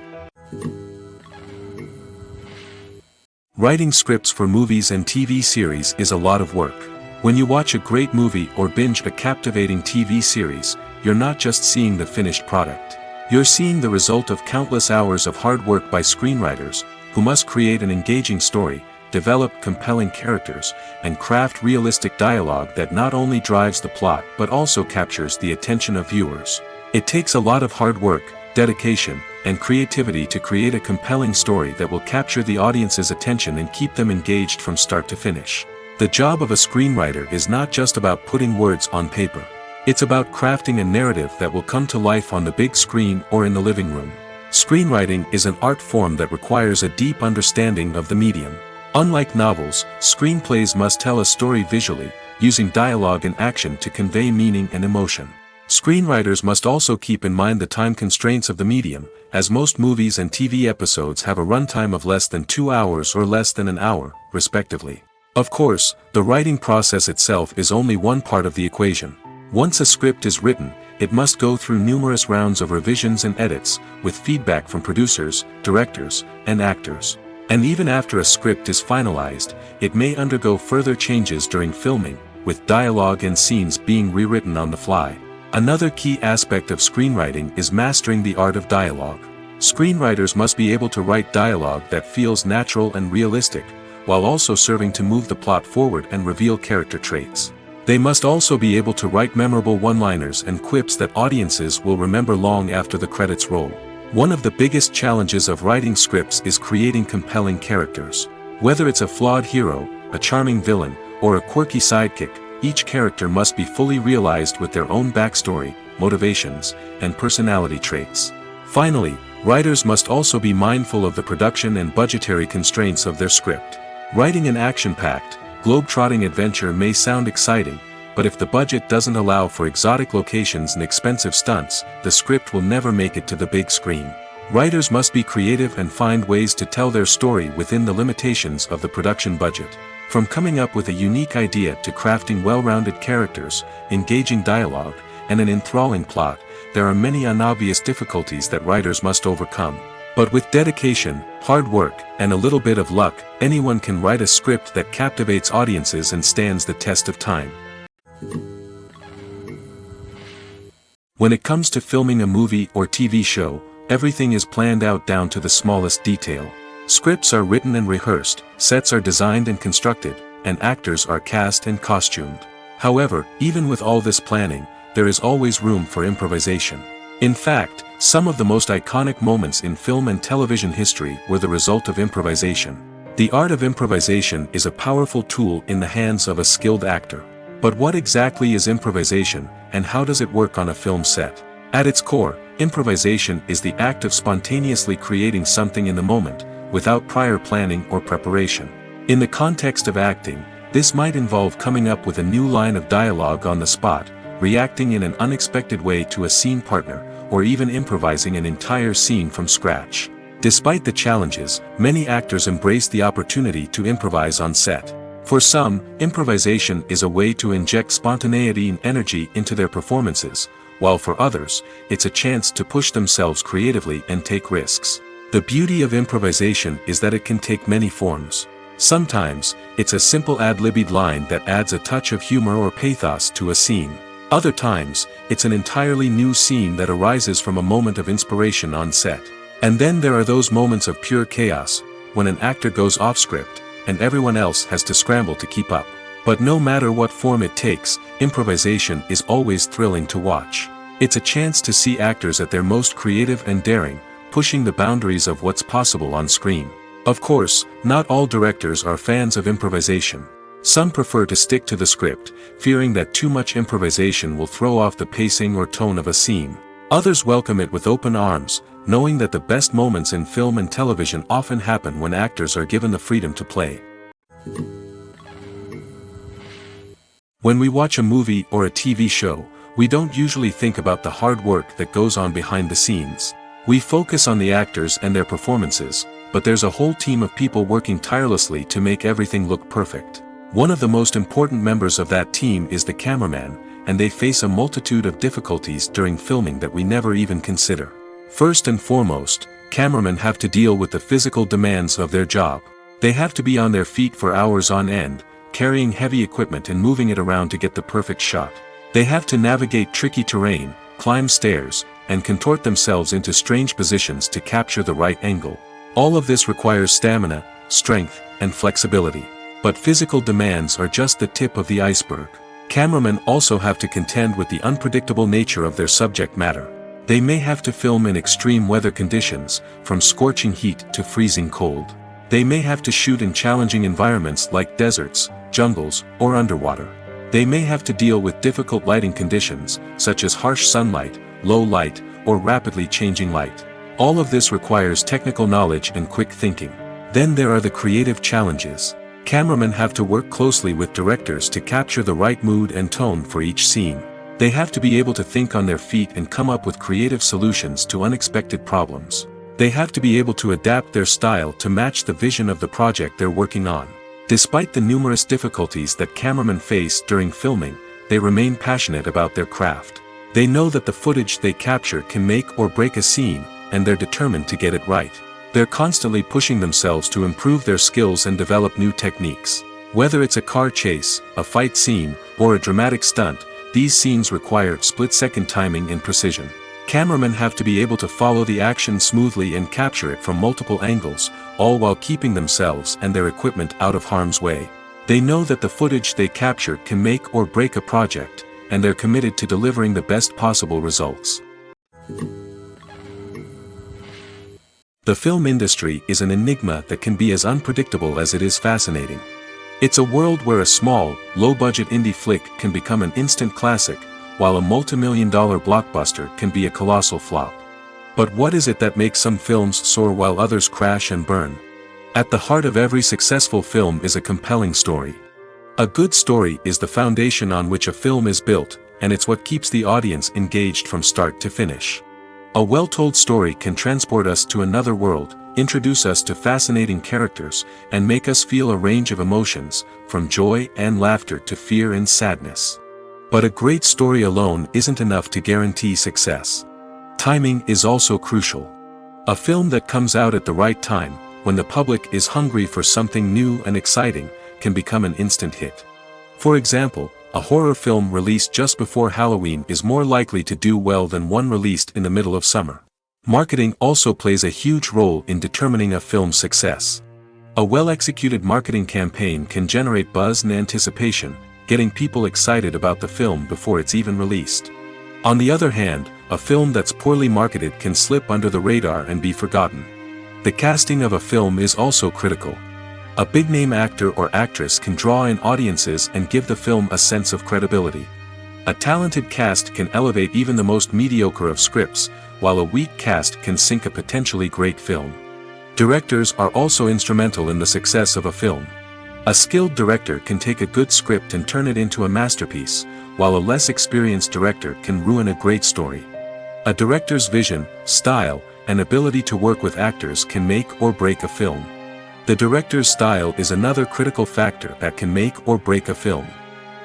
A: Writing scripts for movies and TV series is a lot of work. When you watch a great movie or binge a captivating TV series, you're not just seeing the finished product. You're seeing the result of countless hours of hard work by screenwriters, who must create an engaging story, develop compelling characters, and craft realistic dialogue that not only drives the plot but also captures the attention of viewers. It takes a lot of hard work, dedication, and creativity to create a compelling story that will capture the audience's attention and keep them engaged from start to finish. The job of a screenwriter is not just about putting words on paper. It's about crafting a narrative that will come to life on the big screen or in the living room. Screenwriting is an art form that requires a deep understanding of the medium. Unlike novels, screenplays must tell a story visually, using dialogue and action to convey meaning and emotion. Screenwriters must also keep in mind the time constraints of the medium, as most movies and TV episodes have a runtime of less than 2 hours or less than an hour, respectively. Of course, the writing process itself is only one part of the equation. Once a script is written, it must go through numerous rounds of revisions and edits, with feedback from producers, directors, and actors. And even after a script is finalized, it may undergo further changes during filming, with dialogue and scenes being rewritten on the fly. Another key aspect of screenwriting is mastering the art of dialogue. Screenwriters must be able to write dialogue that feels natural and realistic, while also serving to move the plot forward and reveal character traits. They must also be able to write memorable one-liners and quips that audiences will remember long after the credits roll. One of the biggest challenges of writing scripts is creating compelling characters. Whether it's a flawed hero, a charming villain, or a quirky sidekick, each character must be fully realized with their own backstory, motivations, and personality traits. Finally, writers must also be mindful of the production and budgetary constraints of their script. Writing an action-packed, globe-trotting adventure may sound exciting, but if the budget doesn't allow for exotic locations and expensive stunts, the script will never make it to the big screen. Writers must be creative and find ways to tell their story within the limitations of the production budget. From coming up with a unique idea to crafting well-rounded characters, engaging dialogue, and an enthralling plot, there are many unobvious difficulties that writers must overcome. But with dedication, hard work, and a little bit of luck, anyone can write a script that captivates audiences and stands the test of time. When it comes to filming a movie or TV show, everything is planned out down to the smallest detail. Scripts are written and rehearsed, sets are designed and constructed, and actors are cast and costumed. However, even with all this planning, there is always room for improvisation. In fact, some of the most iconic moments in film and television history were the result of improvisation. The art of improvisation is a powerful tool in the hands of a skilled actor. But what exactly is improvisation, and how does it work on a film set? At its core, improvisation is the act of spontaneously creating something in the moment, without prior planning or preparation. In the context of acting, this might involve coming up with a new line of dialogue on the spot, reacting in an unexpected way to a scene partner, or even improvising an entire scene from scratch. Despite the challenges, many actors embrace the opportunity to improvise on set. For some, improvisation is a way to inject spontaneity and energy into their performances, while for others, it's a chance to push themselves creatively and take risks. The beauty of improvisation is that it can take many forms. Sometimes, it's a simple ad-libbed line that adds a touch of humor or pathos to a scene. Other times, it's an entirely new scene that arises from a moment of inspiration on set. And then there are those moments of pure chaos, when an actor goes off script, and everyone else has to scramble to keep up. But no matter what form it takes, improvisation is always thrilling to watch. It's a chance to see actors at their most creative and daring, pushing the boundaries of what's possible on screen. Of course, not all directors are fans of improvisation. Some prefer to stick to the script, fearing that too much improvisation will throw off the pacing or tone of a scene. Others welcome it with open arms, knowing that the best moments in film and television often happen when actors are given the freedom to play. When we watch a movie or a TV show, we don't usually think about the hard work that goes on behind the scenes. We focus on the actors and their performances, but there's a whole team of people working tirelessly to make everything look perfect. One of the most important members of that team is the cameraman, and they face a multitude of difficulties during filming that we never even consider. First and foremost, cameramen have to deal with the physical demands of their job. They have to be on their feet for hours on end, carrying heavy equipment and moving it around to get the perfect shot. They have to navigate tricky terrain, climb stairs, and contort themselves into strange positions to capture the right angle. All of this requires stamina, strength, and flexibility. But physical demands are just the tip of the iceberg. Cameramen also have to contend with the unpredictable nature of their subject matter. They may have to film in extreme weather conditions, from scorching heat to freezing cold. They may have to shoot in challenging environments like deserts, jungles, or underwater. They may have to deal with difficult lighting conditions, such as harsh sunlight, low light, or rapidly changing light. All of this requires technical knowledge and quick thinking. Then there are the creative challenges. Cameramen have to work closely with directors to capture the right mood and tone for each scene. They have to be able to think on their feet and come up with creative solutions to unexpected problems. They have to be able to adapt their style to match the vision of the project they're working on. Despite the numerous difficulties that cameramen face during filming, they remain passionate about their craft. They know that the footage they capture can make or break a scene, and they're determined to get it right. They're constantly pushing themselves to improve their skills and develop new techniques. Whether it's a car chase, a fight scene, or a dramatic stunt, these scenes require split-second timing and precision. Cameramen have to be able to follow the action smoothly and capture it from multiple angles, all while keeping themselves and their equipment out of harm's way. They know that the footage they capture can make or break a project, and they're committed to delivering the best possible results. The film industry is an enigma that can be as unpredictable as it is fascinating. It's a world where a small, low-budget indie flick can become an instant classic, while a multi-million-dollar blockbuster can be a colossal flop. But what is it that makes some films soar while others crash and burn? At the heart of every successful film is a compelling story. A good story is the foundation on which a film is built, and it's what keeps the audience engaged from start to finish. A well-told story can transport us to another world, introduce us to fascinating characters, and make us feel a range of emotions, from joy and laughter to fear and sadness. But a great story alone isn't enough to guarantee success. Timing is also crucial. A film that comes out at the right time, when the public is hungry for something new and exciting, can become an instant hit. For example, a horror film released just before Halloween is more likely to do well than one released in the middle of summer. Marketing also plays a huge role in determining a film's success. A well-executed marketing campaign can generate buzz and anticipation, getting people excited about the film before it's even released. On the other hand, a film that's poorly marketed can slip under the radar and be forgotten. The casting of a film is also critical. A big-name actor or actress can draw in audiences and give the film a sense of credibility. A talented cast can elevate even the most mediocre of scripts, while a weak cast can sink a potentially great film. Directors are also instrumental in the success of a film. A skilled director can take a good script and turn it into a masterpiece, while a less experienced director can ruin a great story. A director's vision, style, and ability to work with actors can make or break a film. The director's style is another critical factor that can make or break a film.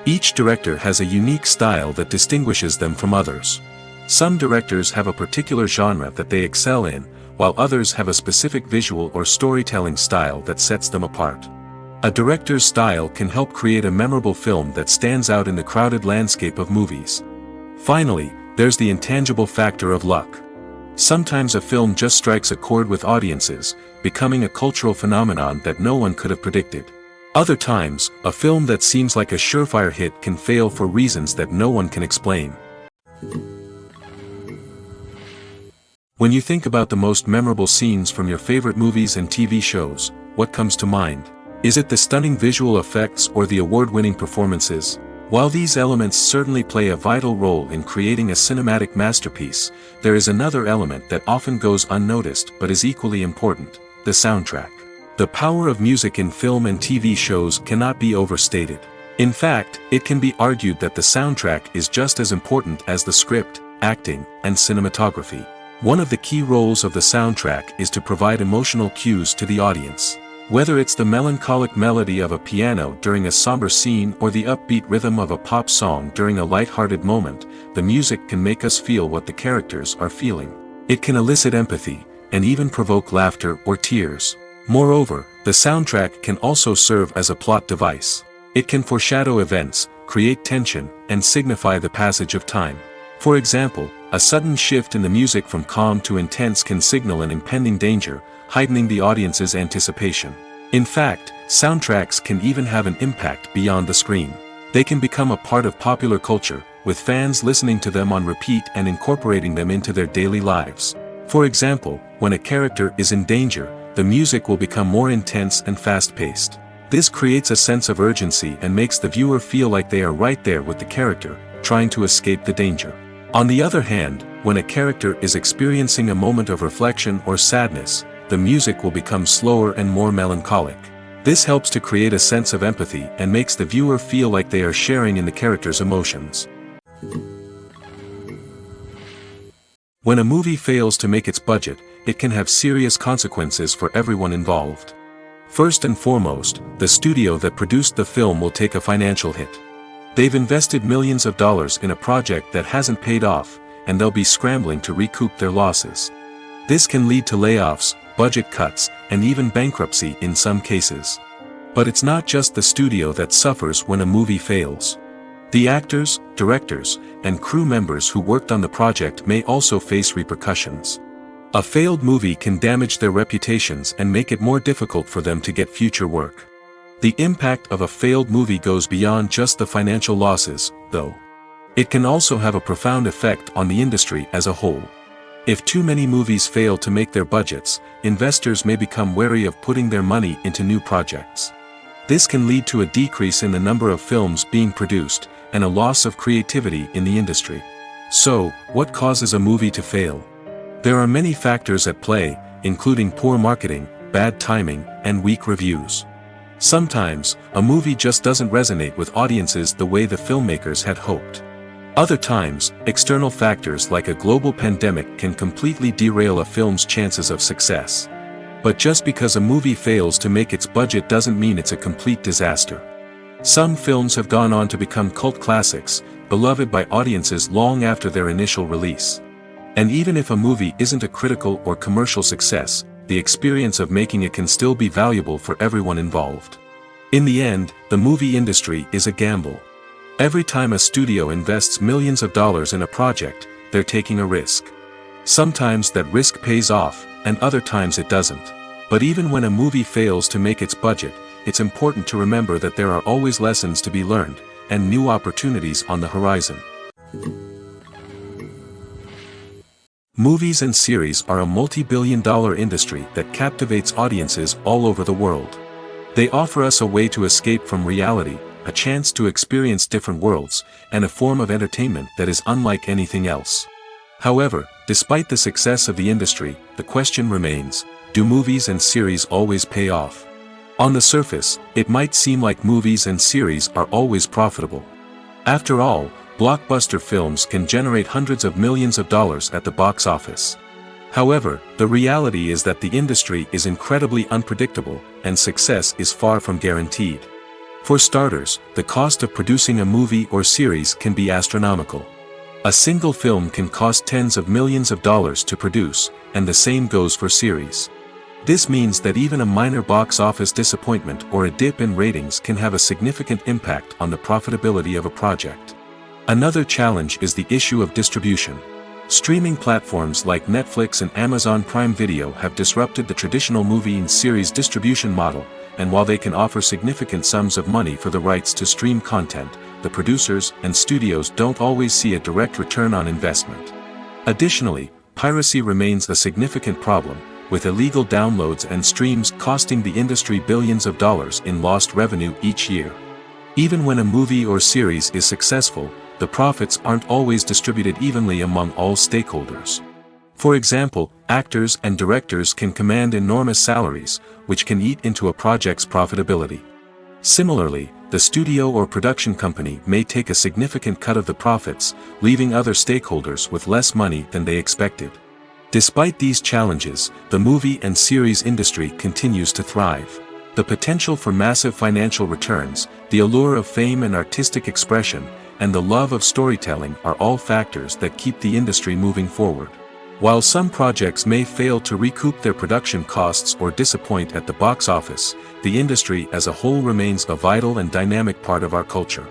A: Each director has a unique style that distinguishes them from others. Some directors have a particular genre that they excel in, while others have a specific visual or storytelling style that sets them apart. A director's style can help create a memorable film that stands out in the crowded landscape of movies. Finally, there's the intangible factor of luck. Sometimes a film just strikes a chord with audiences, becoming a cultural phenomenon that no one could have predicted. Other times, a film that seems like a surefire hit can fail for reasons that no one can explain. When you think about the most memorable scenes from your favorite movies and TV shows, what comes to mind? Is it the stunning visual effects or the award-winning performances? While these elements certainly play a vital role in creating a cinematic masterpiece, there is another element that often goes unnoticed but is equally important: the soundtrack. The power of music in film and TV shows cannot be overstated. In fact, it can be argued that the soundtrack is just as important as the script, acting, and cinematography. One of the key roles of the soundtrack is to provide emotional cues to the audience. Whether it's the melancholic melody of a piano during a somber scene or the upbeat rhythm of a pop song during a light-hearted moment, the music can make us feel what the characters are feeling. It can elicit empathy, and even provoke laughter or tears. Moreover, the soundtrack can also serve as a plot device. It can foreshadow events, create tension, and signify the passage of time. For example, a sudden shift in the music from calm to intense can signal an impending danger, heightening the audience's anticipation. In fact, soundtracks can even have an impact beyond the screen. They can become a part of popular culture, with fans listening to them on repeat and incorporating them into their daily lives. For example, when a character is in danger, the music will become more intense and fast-paced. This creates a sense of urgency and makes the viewer feel like they are right there with the character, trying to escape the danger. On the other hand, when a character is experiencing a moment of reflection or sadness, the music will become slower and more melancholic. This helps to create a sense of empathy and makes the viewer feel like they are sharing in the character's emotions. When a movie fails to make its budget, it can have serious consequences for everyone involved. First and foremost, the studio that produced the film will take a financial hit. They've invested millions of dollars in a project that hasn't paid off, and they'll be scrambling to recoup their losses. This can lead to layoffs, budget cuts, and even bankruptcy in some cases. But it's not just the studio that suffers when a movie fails. The actors, directors, and crew members who worked on the project may also face repercussions. A failed movie can damage their reputations and make it more difficult for them to get future work. The impact of a failed movie goes beyond just the financial losses, though. It can also have a profound effect on the industry as a whole. If too many movies fail to make their budgets, investors may become wary of putting their money into new projects. This can lead to a decrease in the number of films being produced, and a loss of creativity in the industry. So, what causes a movie to fail? There are many factors at play, including poor marketing, bad timing, and weak reviews. Sometimes, a movie just doesn't resonate with audiences the way the filmmakers had hoped. Other times, external factors like a global pandemic can completely derail a film's chances of success. But just because a movie fails to make its budget doesn't mean it's a complete disaster. Some films have gone on to become cult classics, beloved by audiences long after their initial release. And even if a movie isn't a critical or commercial success, the experience of making it can still be valuable for everyone involved. In the end, the movie industry is a gamble. Every time a studio invests millions of dollars in a project, they're taking a risk. Sometimes that risk pays off, and other times it doesn't. But even when a movie fails to make its budget, it's important to remember that there are always lessons to be learned, and new opportunities on the horizon. Movies and series are a multi-billion-dollar industry that captivates audiences all over the world. They offer us a way to escape from reality, a chance to experience different worlds, and a form of entertainment that is unlike anything else. However, despite the success of the industry, the question remains, do movies and series always pay off? On the surface, it might seem like movies and series are always profitable. After all, blockbuster films can generate hundreds of millions of dollars at the box office. However, the reality is that the industry is incredibly unpredictable, and success is far from guaranteed. For starters, the cost of producing a movie or series can be astronomical. A single film can cost tens of millions of dollars to produce, and the same goes for series. This means that even a minor box office disappointment or a dip in ratings can have a significant impact on the profitability of a project. Another challenge is the issue of distribution. Streaming platforms like Netflix and Amazon Prime Video have disrupted the traditional movie and series distribution model, and while they can offer significant sums of money for the rights to stream content, the producers and studios don't always see a direct return on investment. Additionally, piracy remains a significant problem, with illegal downloads and streams costing the industry billions of dollars in lost revenue each year. Even when a movie or series is successful, the profits aren't always distributed evenly among all stakeholders. For example, actors and directors can command enormous salaries, which can eat into a project's profitability. Similarly, the studio or production company may take a significant cut of the profits, leaving other stakeholders with less money than they expected. Despite these challenges, the movie and series industry continues to thrive. The potential for massive financial returns, the allure of fame and artistic expression, and the love of storytelling are all factors that keep the industry moving forward. While some projects may fail to recoup their production costs or disappoint at the box office, the industry as a whole remains a vital and dynamic part of our culture.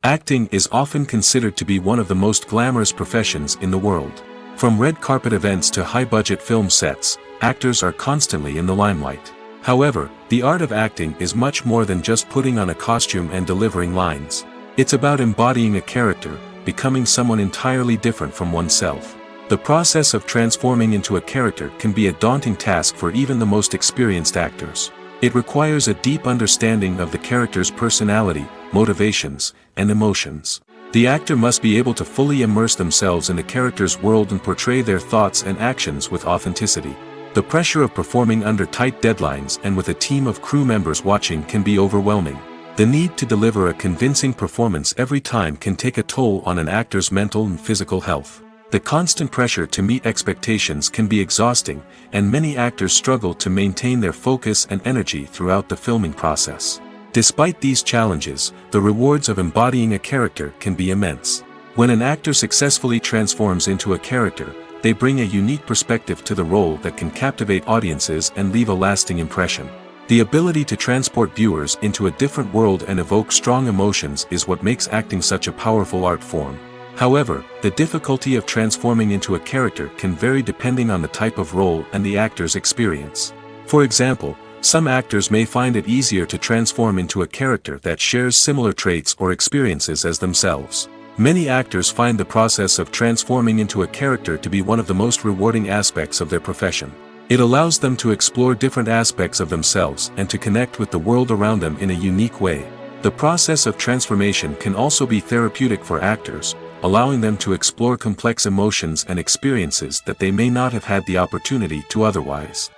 A: Acting is often considered to be one of the most glamorous professions in the world. From red carpet events to high-budget film sets, actors are constantly in the limelight. However, the art of acting is much more than just putting on a costume and delivering lines. It's about embodying a character, becoming someone entirely different from oneself. The process of transforming into a character can be a daunting task for even the most experienced actors. It requires a deep understanding of the character's personality, motivations, and emotions. The actor must be able to fully immerse themselves in the character's world and portray their thoughts and actions with authenticity. The pressure of performing under tight deadlines and with a team of crew members watching can be overwhelming. The need to deliver a convincing performance every time can take a toll on an actor's mental and physical health. The constant pressure to meet expectations can be exhausting, and many actors struggle to maintain their focus and energy throughout the filming process. Despite these challenges, the rewards of embodying a character can be immense. When an actor successfully transforms into a character, they bring a unique perspective to the role that can captivate audiences and leave a lasting impression. The ability to transport viewers into a different world and evoke strong emotions is what makes acting such a powerful art form. However, the difficulty of transforming into a character can vary depending on the type of role and the actor's experience. For example, some actors may find it easier to transform into a character that shares similar traits or experiences as themselves. Many actors find the process of transforming into a character to be one of the most rewarding aspects of their profession. It allows them to explore different aspects of themselves and to connect with the world around them in a unique way. The process of transformation can also be therapeutic for actors, allowing them to explore complex emotions and experiences that they may not have had the opportunity to otherwise.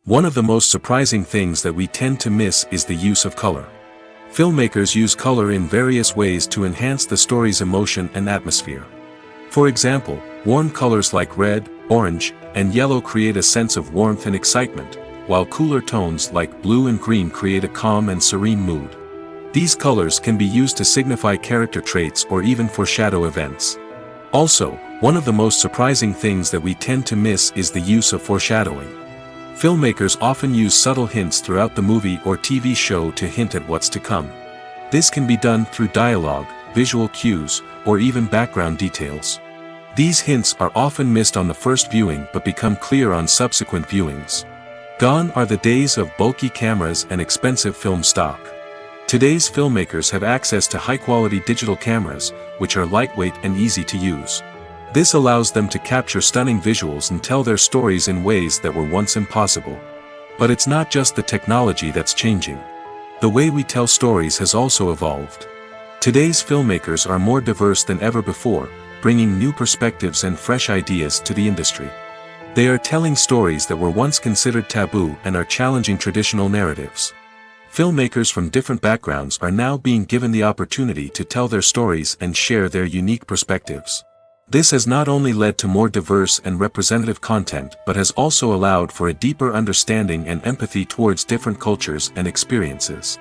A: One of the most surprising things that we tend to miss is the use of color. Filmmakers use color in various ways to enhance the story's emotion and atmosphere. For example, warm colors like red, orange, and yellow create a sense of warmth and excitement, while cooler tones like blue and green create a calm and serene mood. These colors can be used to signify character traits or even foreshadow events. Also, one of the most surprising things that we tend to miss is the use of foreshadowing. Filmmakers often use subtle hints throughout the movie or TV show to hint at what's to come. This can be done through dialogue, visual cues, or even background details. These hints are often missed on the first viewing but become clear on subsequent viewings. Gone are the days of bulky cameras and expensive film stock. Today's filmmakers have access to high-quality digital cameras, which are lightweight and easy to use. This allows them to capture stunning visuals and tell their stories in ways that were once impossible. But it's not just the technology that's changing. The way we tell stories has also evolved. Today's filmmakers are more diverse than ever before, bringing new perspectives and fresh ideas to the industry. They are telling stories that were once considered taboo and are challenging traditional narratives. Filmmakers from different backgrounds are now being given the opportunity to tell their stories and share their unique perspectives. This has not only led to more diverse and representative content but has also allowed for a deeper understanding and empathy towards different cultures and experiences.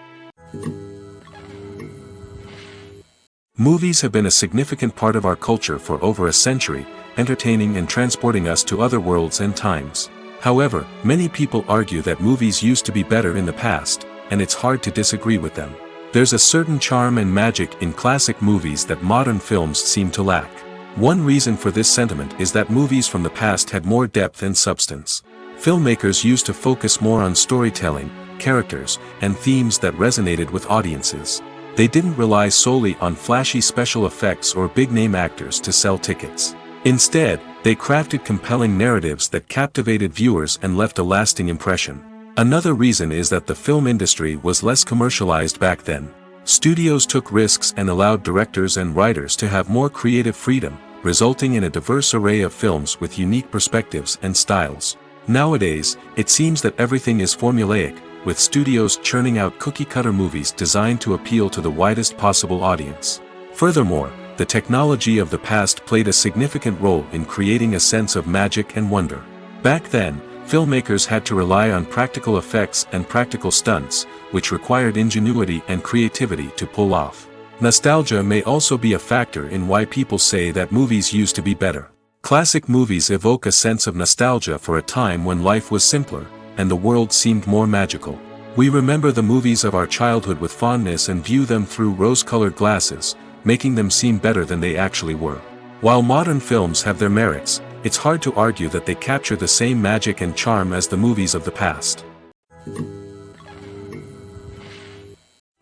A: Movies have been a significant part of our culture for over a century, entertaining and transporting us to other worlds and times. However, many people argue that movies used to be better in the past, and it's hard to disagree with them. There's a certain charm and magic in classic movies that modern films seem to lack. One reason for this sentiment is that movies from the past had more depth and substance. Filmmakers used to focus more on storytelling, characters, and themes that resonated with audiences. They didn't rely solely on flashy special effects or big-name actors to sell tickets. Instead, they crafted compelling narratives that captivated viewers and left a lasting impression. Another reason is that the film industry was less commercialized back then. Studios took risks and allowed directors and writers to have more creative freedom, resulting in a diverse array of films with unique perspectives and styles. Nowadays, it seems that everything is formulaic, with studios churning out cookie-cutter movies designed to appeal to the widest possible audience. Furthermore, the technology of the past played a significant role in creating a sense of magic and wonder. Back then, filmmakers had to rely on practical effects and practical stunts, which required ingenuity and creativity to pull off. Nostalgia may also be a factor in why people say that movies used to be better. Classic movies evoke a sense of nostalgia for a time when life was simpler, and the world seemed more magical. We remember the movies of our childhood with fondness and view them through rose-colored glasses, making them seem better than they actually were. While modern films have their merits, it's hard to argue that they capture the same magic and charm as the movies of the past.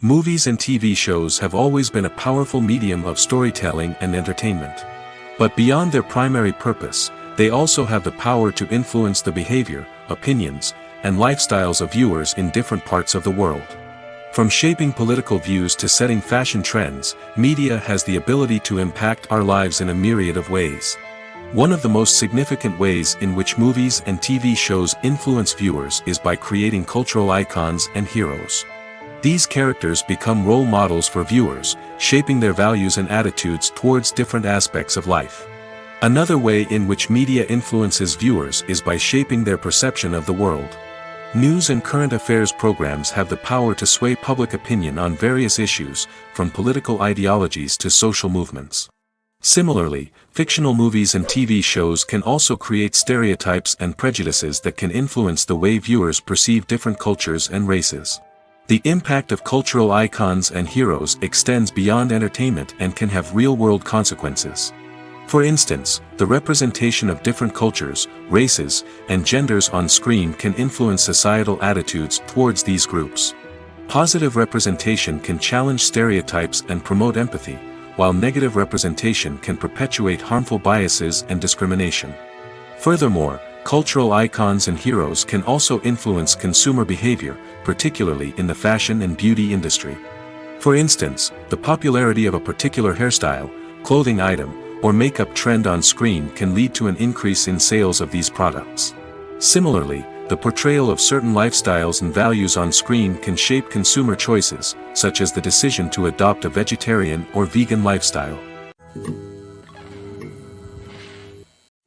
A: Movies and TV shows have always been a powerful medium of storytelling and entertainment. But beyond their primary purpose, they also have the power to influence the behavior, opinions, and lifestyles of viewers in different parts of the world. From shaping political views to setting fashion trends, media has the ability to impact our lives in a myriad of ways. One of the most significant ways in which movies and TV shows influence viewers is by creating cultural icons and heroes. These characters become role models for viewers, shaping their values and attitudes towards different aspects of life. Another way in which media influences viewers is by shaping their perception of the world. News and current affairs programs have the power to sway public opinion on various issues, from political ideologies to social movements. Similarly, fictional movies and TV shows can also create stereotypes and prejudices that can influence the way viewers perceive different cultures and races. The impact of cultural icons and heroes extends beyond entertainment and can have real-world consequences. For instance, the representation of different cultures, races, and genders on screen can influence societal attitudes towards these groups. Positive representation can challenge stereotypes and promote empathy, while negative representation can perpetuate harmful biases and discrimination. Furthermore, cultural icons and heroes can also influence consumer behavior, particularly in the fashion and beauty industry. For instance, the popularity of a particular hairstyle, clothing item, or makeup trend on screen can lead to an increase in sales of these products. Similarly, the portrayal of certain lifestyles and values on screen can shape consumer choices, such as the decision to adopt a vegetarian or vegan lifestyle.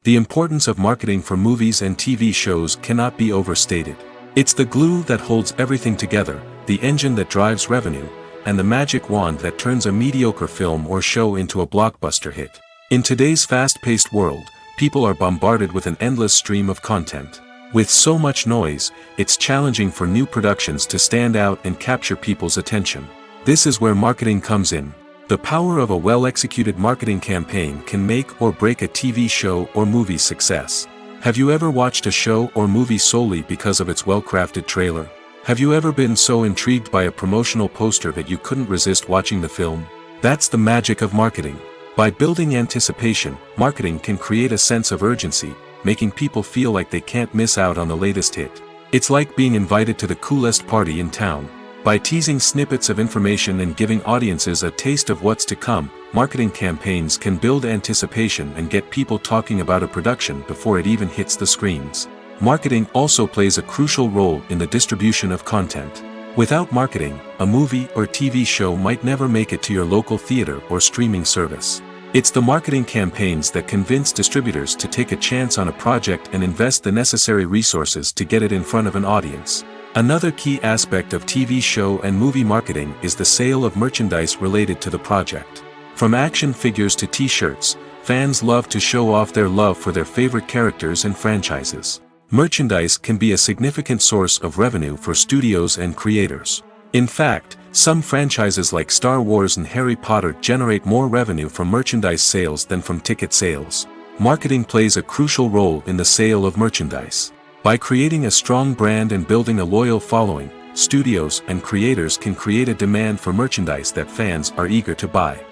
A: The importance of marketing for movies and TV shows cannot be overstated. It's the glue that holds everything together, the engine that drives revenue, and the magic wand that turns a mediocre film or show into a blockbuster hit. In today's fast-paced world, people are bombarded with an endless stream of content. With so much noise, it's challenging for new productions to stand out and capture people's attention. This is where marketing comes in. The power of a well-executed marketing campaign can make or break a TV show or movie's success. Have you ever watched a show or movie solely because of its well-crafted trailer? Have you ever been so intrigued by a promotional poster that you couldn't resist watching the film? That's the magic of marketing. By building anticipation, marketing can create a sense of urgency, making people feel like they can't miss out on the latest hit. It's like being invited to the coolest party in town. By teasing snippets of information and giving audiences a taste of what's to come, marketing campaigns can build anticipation and get people talking about a production before it even hits the screens. Marketing also plays a crucial role in the distribution of content. Without marketing, a movie or TV show might never make it to your local theater or streaming service. It's the marketing campaigns that convince distributors to take a chance on a project and invest the necessary resources to get it in front of an audience. Another key aspect of TV show and movie marketing is the sale of merchandise related to the project. From action figures to t-shirts, fans love to show off their love for their favorite characters and franchises. Merchandise can be a significant source of revenue for studios and creators. In fact, some franchises like Star Wars and Harry Potter generate more revenue from merchandise sales than from ticket sales. Marketing plays a crucial role in the sale of merchandise. By creating a strong brand and building a loyal following, studios and creators can create a demand for merchandise that fans are eager to buy.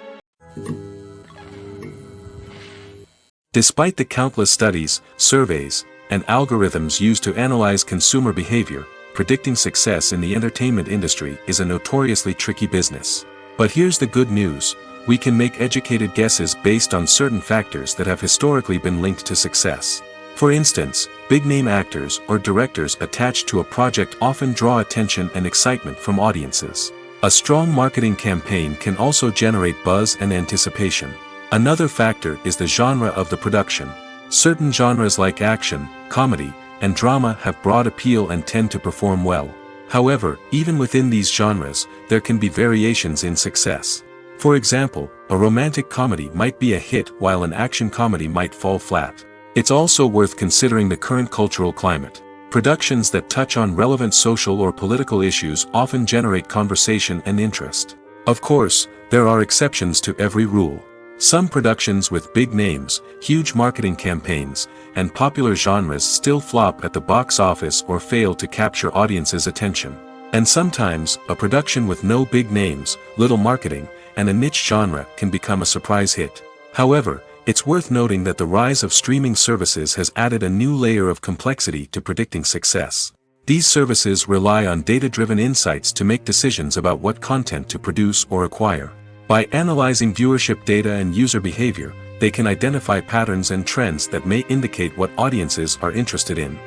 A: Despite the countless studies, surveys, and algorithms used to analyze consumer behavior, predicting success in the entertainment industry is a notoriously tricky business. But here's the good news: we can make educated guesses based on certain factors that have historically been linked to success. For instance, big-name actors or directors attached to a project often draw attention and excitement from audiences. A strong marketing campaign can also generate buzz and anticipation. Another factor is the genre of the production. Certain genres like action, comedy, and drama have broad appeal and tend to perform well. However, even within these genres, there can be variations in success. For example, a romantic comedy might be a hit while an action comedy might fall flat. It's also worth considering the current cultural climate. Productions that touch on relevant social or political issues often generate conversation and interest. Of course, there are exceptions to every rule. Some productions with big names, huge marketing campaigns, and popular genres still flop at the box office or fail to capture audiences' attention. And sometimes, a production with no big names, little marketing, and a niche genre can become a surprise hit. However, it's worth noting that the rise of streaming services has added a new layer of complexity to predicting success. These services rely on data-driven insights to make decisions about what content to produce or acquire. By analyzing viewership data and user behavior, they can identify patterns and trends that may indicate what audiences are interested in.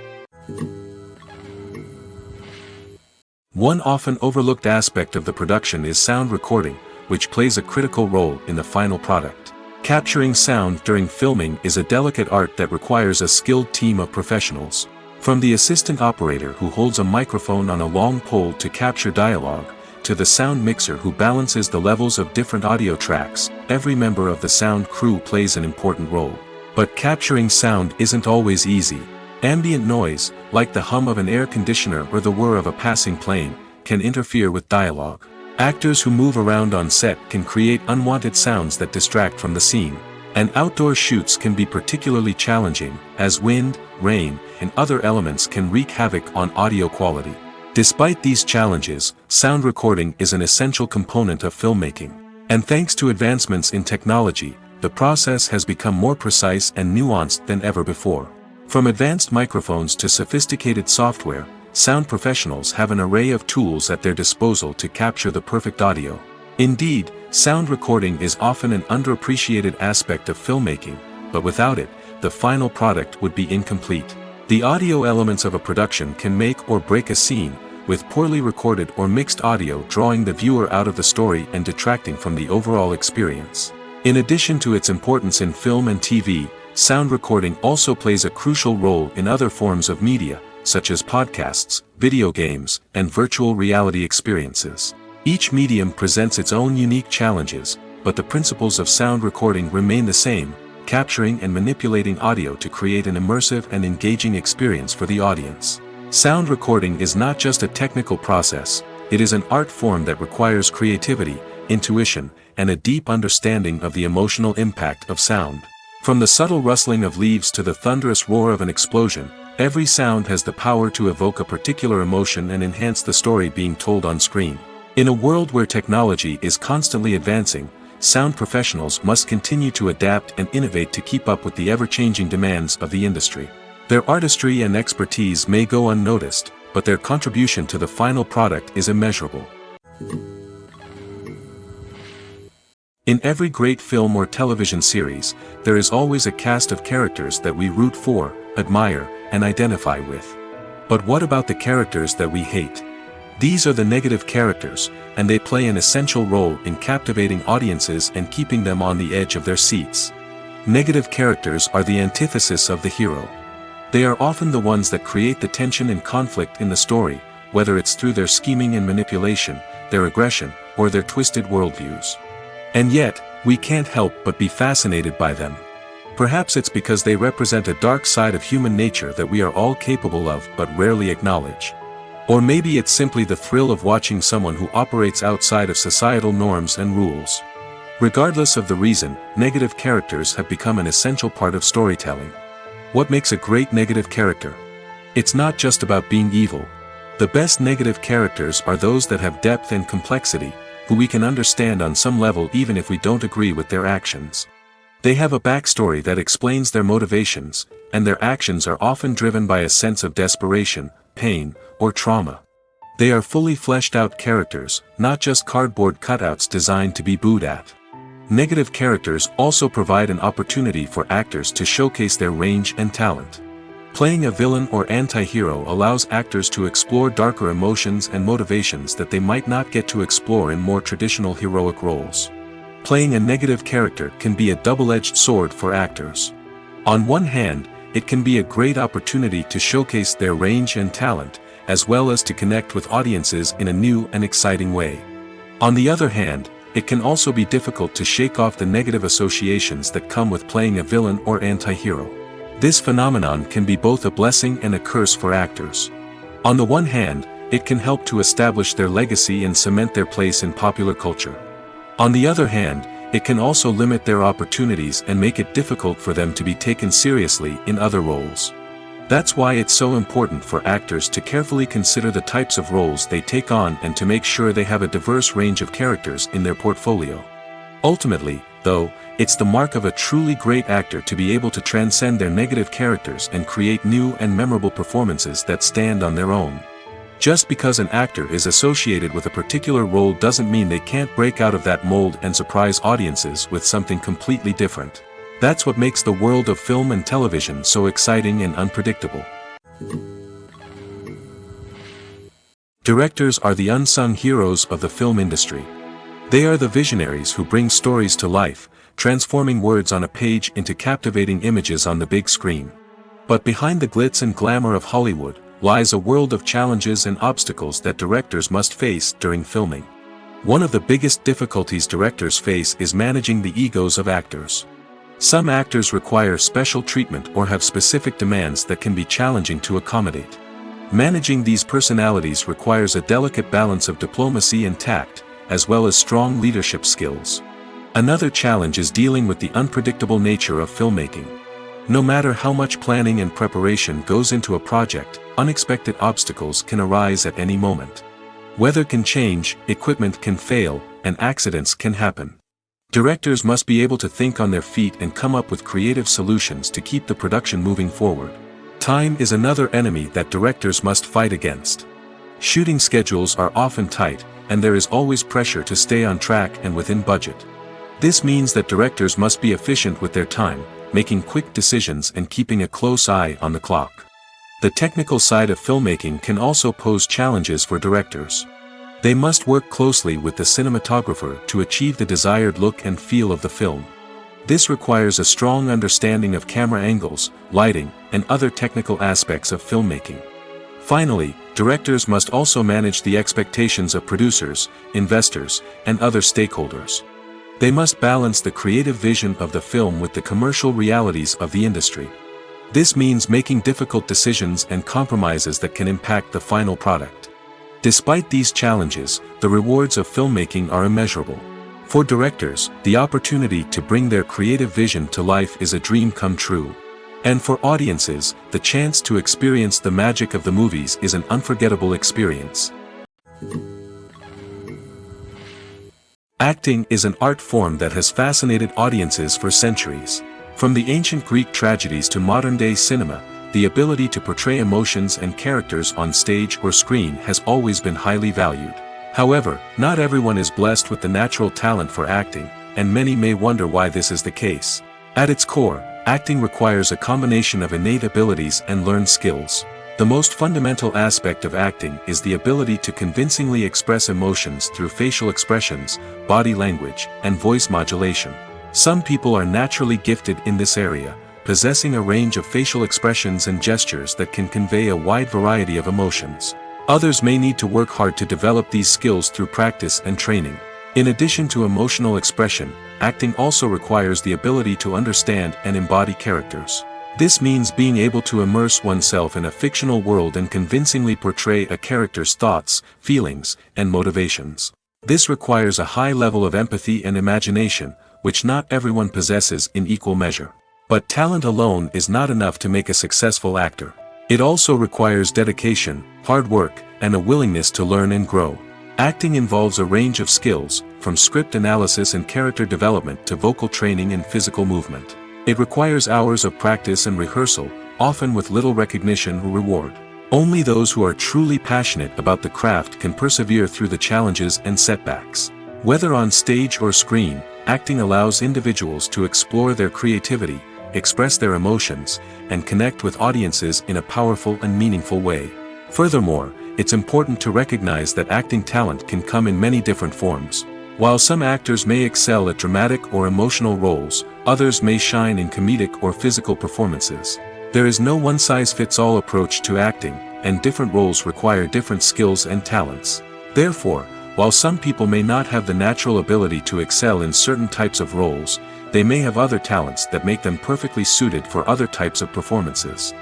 A: One often overlooked aspect of the production is sound recording, which plays a critical role in the final product. Capturing sound during filming is a delicate art that requires a skilled team of professionals. From the assistant operator who holds a microphone on a long pole to capture dialogue, to the sound mixer who balances the levels of different audio tracks, every member of the sound crew plays an important role. But capturing sound isn't always easy. Ambient noise, like the hum of an air conditioner or the whir of a passing plane, can interfere with dialogue. Actors who move around on set can create unwanted sounds that distract from the scene. And outdoor shoots can be particularly challenging, as wind, rain, and other elements can wreak havoc on audio quality. Despite these challenges, sound recording is an essential component of filmmaking. And thanks to advancements in technology, the process has become more precise and nuanced than ever before. From advanced microphones to sophisticated software, sound professionals have an array of tools at their disposal to capture the perfect audio. Indeed, sound recording is often an underappreciated aspect of filmmaking, but without it, the final product would be incomplete. The audio elements of a production can make or break a scene, with poorly recorded or mixed audio drawing the viewer out of the story and detracting from the overall experience. In addition to its importance in film and TV, sound recording also plays a crucial role in other forms of media, such as podcasts, video games, and virtual reality experiences. Each medium presents its own unique challenges, but the principles of sound recording remain the same, capturing and manipulating audio to create an immersive and engaging experience for the audience. Sound recording is not just a technical process, it is an art form that requires creativity, intuition, and a deep understanding of the emotional impact of sound. From the subtle rustling of leaves to the thunderous roar of an explosion, every sound has the power to evoke a particular emotion and enhance the story being told on screen. In a world where technology is constantly advancing, sound professionals must continue to adapt and innovate to keep up with the ever-changing demands of the industry. Their artistry and expertise may go unnoticed, but their contribution to the final product is immeasurable. In every great film or television series, there is always a cast of characters that we root for, admire, and identify with. But what about the characters that we hate? These are the negative characters, and they play an essential role in captivating audiences and keeping them on the edge of their seats. Negative characters are the antithesis of the hero. They are often the ones that create the tension and conflict in the story, whether it's through their scheming and manipulation, their aggression, or their twisted worldviews. And yet, we can't help but be fascinated by them. Perhaps it's because they represent a dark side of human nature that we are all capable of but rarely acknowledge. Or maybe it's simply the thrill of watching someone who operates outside of societal norms and rules. Regardless of the reason, negative characters have become an essential part of storytelling. What makes a great negative character? It's not just about being evil. The best negative characters are those that have depth and complexity, who we can understand on some level even if we don't agree with their actions. They have a backstory that explains their motivations, and their actions are often driven by a sense of desperation, pain, or trauma. They are fully fleshed out characters, not just cardboard cutouts designed to be booed at. Negative characters also provide an opportunity for actors to showcase their range and talent. Playing a villain or anti-hero allows actors to explore darker emotions and motivations that they might not get to explore in more traditional heroic roles. Playing a negative character can be a double-edged sword for actors. On one hand, it can be a great opportunity to showcase their range and talent, as well as to connect with audiences in a new and exciting way. On the other hand, it can also be difficult to shake off the negative associations that come with playing a villain or anti-hero. This phenomenon can be both a blessing and a curse for actors. On the one hand, it can help to establish their legacy and cement their place in popular culture. On the other hand, it can also limit their opportunities and make it difficult for them to be taken seriously in other roles. That's why it's so important for actors to carefully consider the types of roles they take on and to make sure they have a diverse range of characters in their portfolio. Ultimately, though, it's the mark of a truly great actor to be able to transcend their negative characters and create new and memorable performances that stand on their own. Just because an actor is associated with a particular role doesn't mean they can't break out of that mold and surprise audiences with something completely different. That's what makes the world of film and television so exciting and unpredictable. Directors are the unsung heroes of the film industry. They are the visionaries who bring stories to life, transforming words on a page into captivating images on the big screen. But behind the glitz and glamour of Hollywood lies a world of challenges and obstacles that directors must face during filming. One of the biggest difficulties directors face is managing the egos of actors. Some actors require special treatment or have specific demands that can be challenging to accommodate. Managing these personalities requires a delicate balance of diplomacy and tact, as well as strong leadership skills. Another challenge is dealing with the unpredictable nature of filmmaking. No matter how much planning and preparation goes into a project, unexpected obstacles can arise at any moment. Weather can change, equipment can fail, and accidents can happen. Directors must be able to think on their feet and come up with creative solutions to keep the production moving forward. Time is another enemy that directors must fight against. Shooting schedules are often tight, and there is always pressure to stay on track and within budget. This means that directors must be efficient with their time, making quick decisions and keeping a close eye on the clock. The technical side of filmmaking can also pose challenges for directors. They must work closely with the cinematographer to achieve the desired look and feel of the film. This requires a strong understanding of camera angles, lighting, and other technical aspects of filmmaking. Finally, directors must also manage the expectations of producers, investors, and other stakeholders. They must balance the creative vision of the film with the commercial realities of the industry. This means making difficult decisions and compromises that can impact the final product. Despite these challenges, the rewards of filmmaking are immeasurable. For directors, the opportunity to bring their creative vision to life is a dream come true. And for audiences, the chance to experience the magic of the movies is an unforgettable experience. Acting is an art form that has fascinated audiences for centuries. From the ancient Greek tragedies to modern-day cinema, the ability to portray emotions and characters on stage or screen has always been highly valued. However, not everyone is blessed with the natural talent for acting, and many may wonder why this is the case. At its core, acting requires a combination of innate abilities and learned skills. The most fundamental aspect of acting is the ability to convincingly express emotions through facial expressions, body language, and voice modulation. Some people are naturally gifted in this area, possessing a range of facial expressions and gestures that can convey a wide variety of emotions. Others may need to work hard to develop these skills through practice and training. In addition to emotional expression, acting also requires the ability to understand and embody characters. This means being able to immerse oneself in a fictional world and convincingly portray a character's thoughts, feelings, and motivations. This requires a high level of empathy and imagination, which not everyone possesses in equal measure. But talent alone is not enough to make a successful actor. It also requires dedication, hard work, and a willingness to learn and grow. Acting involves a range of skills, from script analysis and character development to vocal training and physical movement. It requires hours of practice and rehearsal, often with little recognition or reward. Only those who are truly passionate about the craft can persevere through the challenges and setbacks. Whether on stage or screen, acting allows individuals to explore their creativity, express their emotions, and connect with audiences in a powerful and meaningful way. Furthermore, it's important to recognize that acting talent can come in many different forms. While some actors may excel at dramatic or emotional roles, others may shine in comedic or physical performances. There is no one-size-fits-all approach to acting, and different roles require different skills and talents. Therefore, while some people may not have the natural ability to excel in certain types of roles, they may have other talents that make them perfectly suited for other types of performances.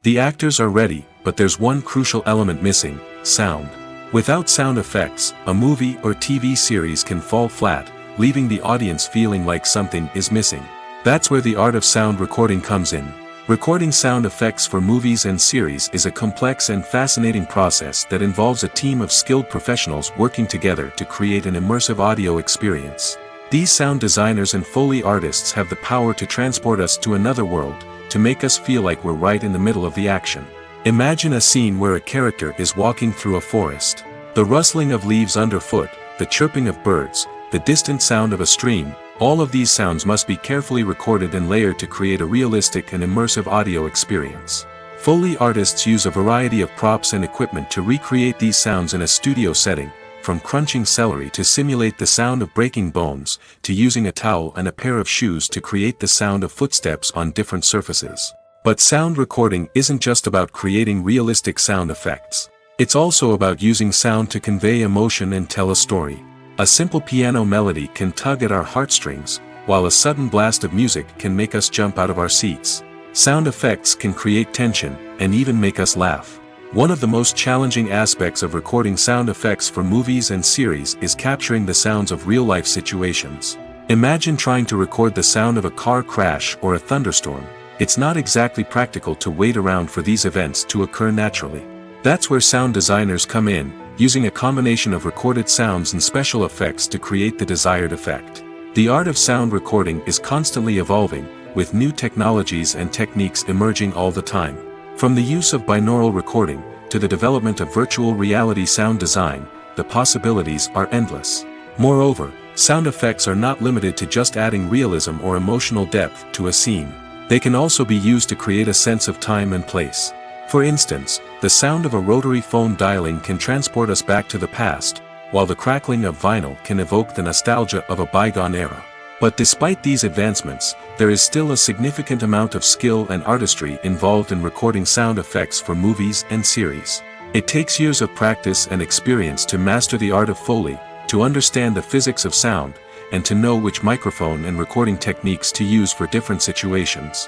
A: The actors are ready, but there's one crucial element missing: sound. Without sound effects, a movie or TV series can fall flat, leaving the audience feeling like something is missing. That's where the art of sound recording comes in. Recording sound effects for movies and series is a complex and fascinating process that involves a team of skilled professionals working together to create an immersive audio experience. These sound designers and Foley artists have the power to transport us to another world, to make us feel like we're right in the middle of the action. Imagine a scene where a character is walking through a forest. The rustling of leaves underfoot, the chirping of birds, the distant sound of a stream, all of these sounds must be carefully recorded and layered to create a realistic and immersive audio experience. Foley artists use a variety of props and equipment to recreate these sounds in a studio setting, from crunching celery to simulate the sound of breaking bones, to using a towel and a pair of shoes to create the sound of footsteps on different surfaces. But sound recording isn't just about creating realistic sound effects. It's also about using sound to convey emotion and tell a story. A simple piano melody can tug at our heartstrings, while a sudden blast of music can make us jump out of our seats. Sound effects can create tension, and even make us laugh. One of the most challenging aspects of recording sound effects for movies and series is capturing the sounds of real-life situations. Imagine trying to record the sound of a car crash or a thunderstorm. It's not exactly practical to wait around for these events to occur naturally. That's where sound designers come in, using a combination of recorded sounds and special effects to create the desired effect. The art of sound recording is constantly evolving, with new technologies and techniques emerging all the time. From the use of binaural recording, to the development of virtual reality sound design, the possibilities are endless. Moreover, sound effects are not limited to just adding realism or emotional depth to a scene. They can also be used to create a sense of time and place. For instance, the sound of a rotary phone dialing can transport us back to the past, while the crackling of vinyl can evoke the nostalgia of a bygone era. But despite these advancements, there is still a significant amount of skill and artistry involved in recording sound effects for movies and series. It takes years of practice and experience to master the art of Foley, to understand the physics of sound, and to know which microphone and recording techniques to use for different situations.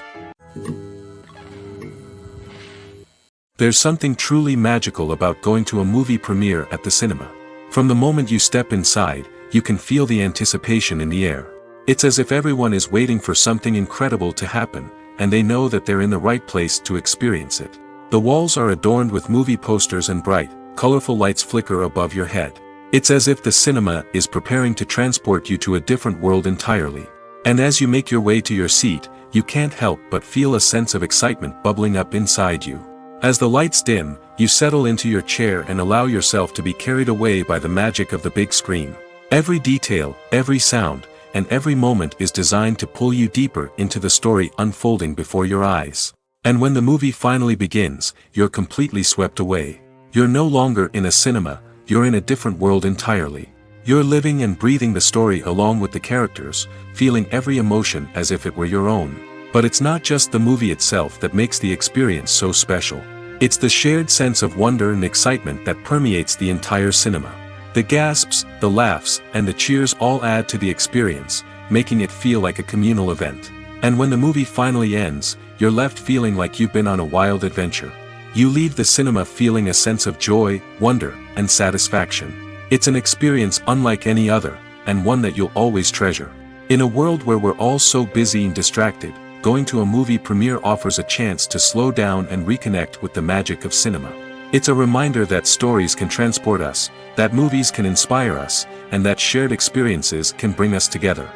A: There's something truly magical about going to a movie premiere at the cinema. From the moment you step inside, you can feel the anticipation in the air. It's as if everyone is waiting for something incredible to happen, and they know that they're in the right place to experience it. The walls are adorned with movie posters and bright, colorful lights flicker above your head. It's as if the cinema is preparing to transport you to a different world entirely. And as you make your way to your seat, you can't help but feel a sense of excitement bubbling up inside you. As the lights dim, you settle into your chair and allow yourself to be carried away by the magic of the big screen. Every detail, every sound, and every moment is designed to pull you deeper into the story unfolding before your eyes. And when the movie finally begins, you're completely swept away. You're no longer in a cinema, you're in a different world entirely. You're living and breathing the story along with the characters, feeling every emotion as if it were your own. But it's not just the movie itself that makes the experience so special. It's the shared sense of wonder and excitement that permeates the entire cinema. The gasps, the laughs, and the cheers all add to the experience, making it feel like a communal event. And when the movie finally ends, you're left feeling like you've been on a wild adventure. You leave the cinema feeling a sense of joy, wonder, and satisfaction. It's an experience unlike any other, and one that you'll always treasure. In a world where we're all so busy and distracted, going to a movie premiere offers a chance to slow down and reconnect with the magic of cinema. It's a reminder that stories can transport us, that movies can inspire us, and that shared experiences can bring us together.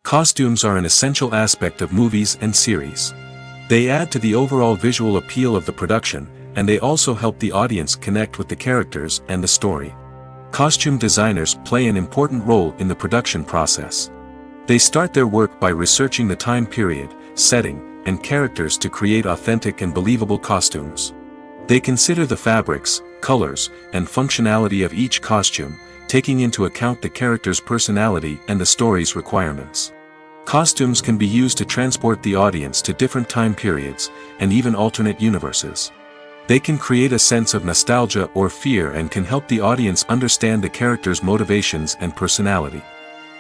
A: Costumes are an essential aspect of movies and series. They add to the overall visual appeal of the production, and they also help the audience connect with the characters and the story. Costume designers play an important role in the production process. They start their work by researching the time period, setting, and characters to create authentic and believable costumes. They consider the fabrics, colors, and functionality of each costume, taking into account the character's personality and the story's requirements. Costumes can be used to transport the audience to different time periods, and even alternate universes. They can create a sense of nostalgia or fear and can help the audience understand the character's motivations and personality.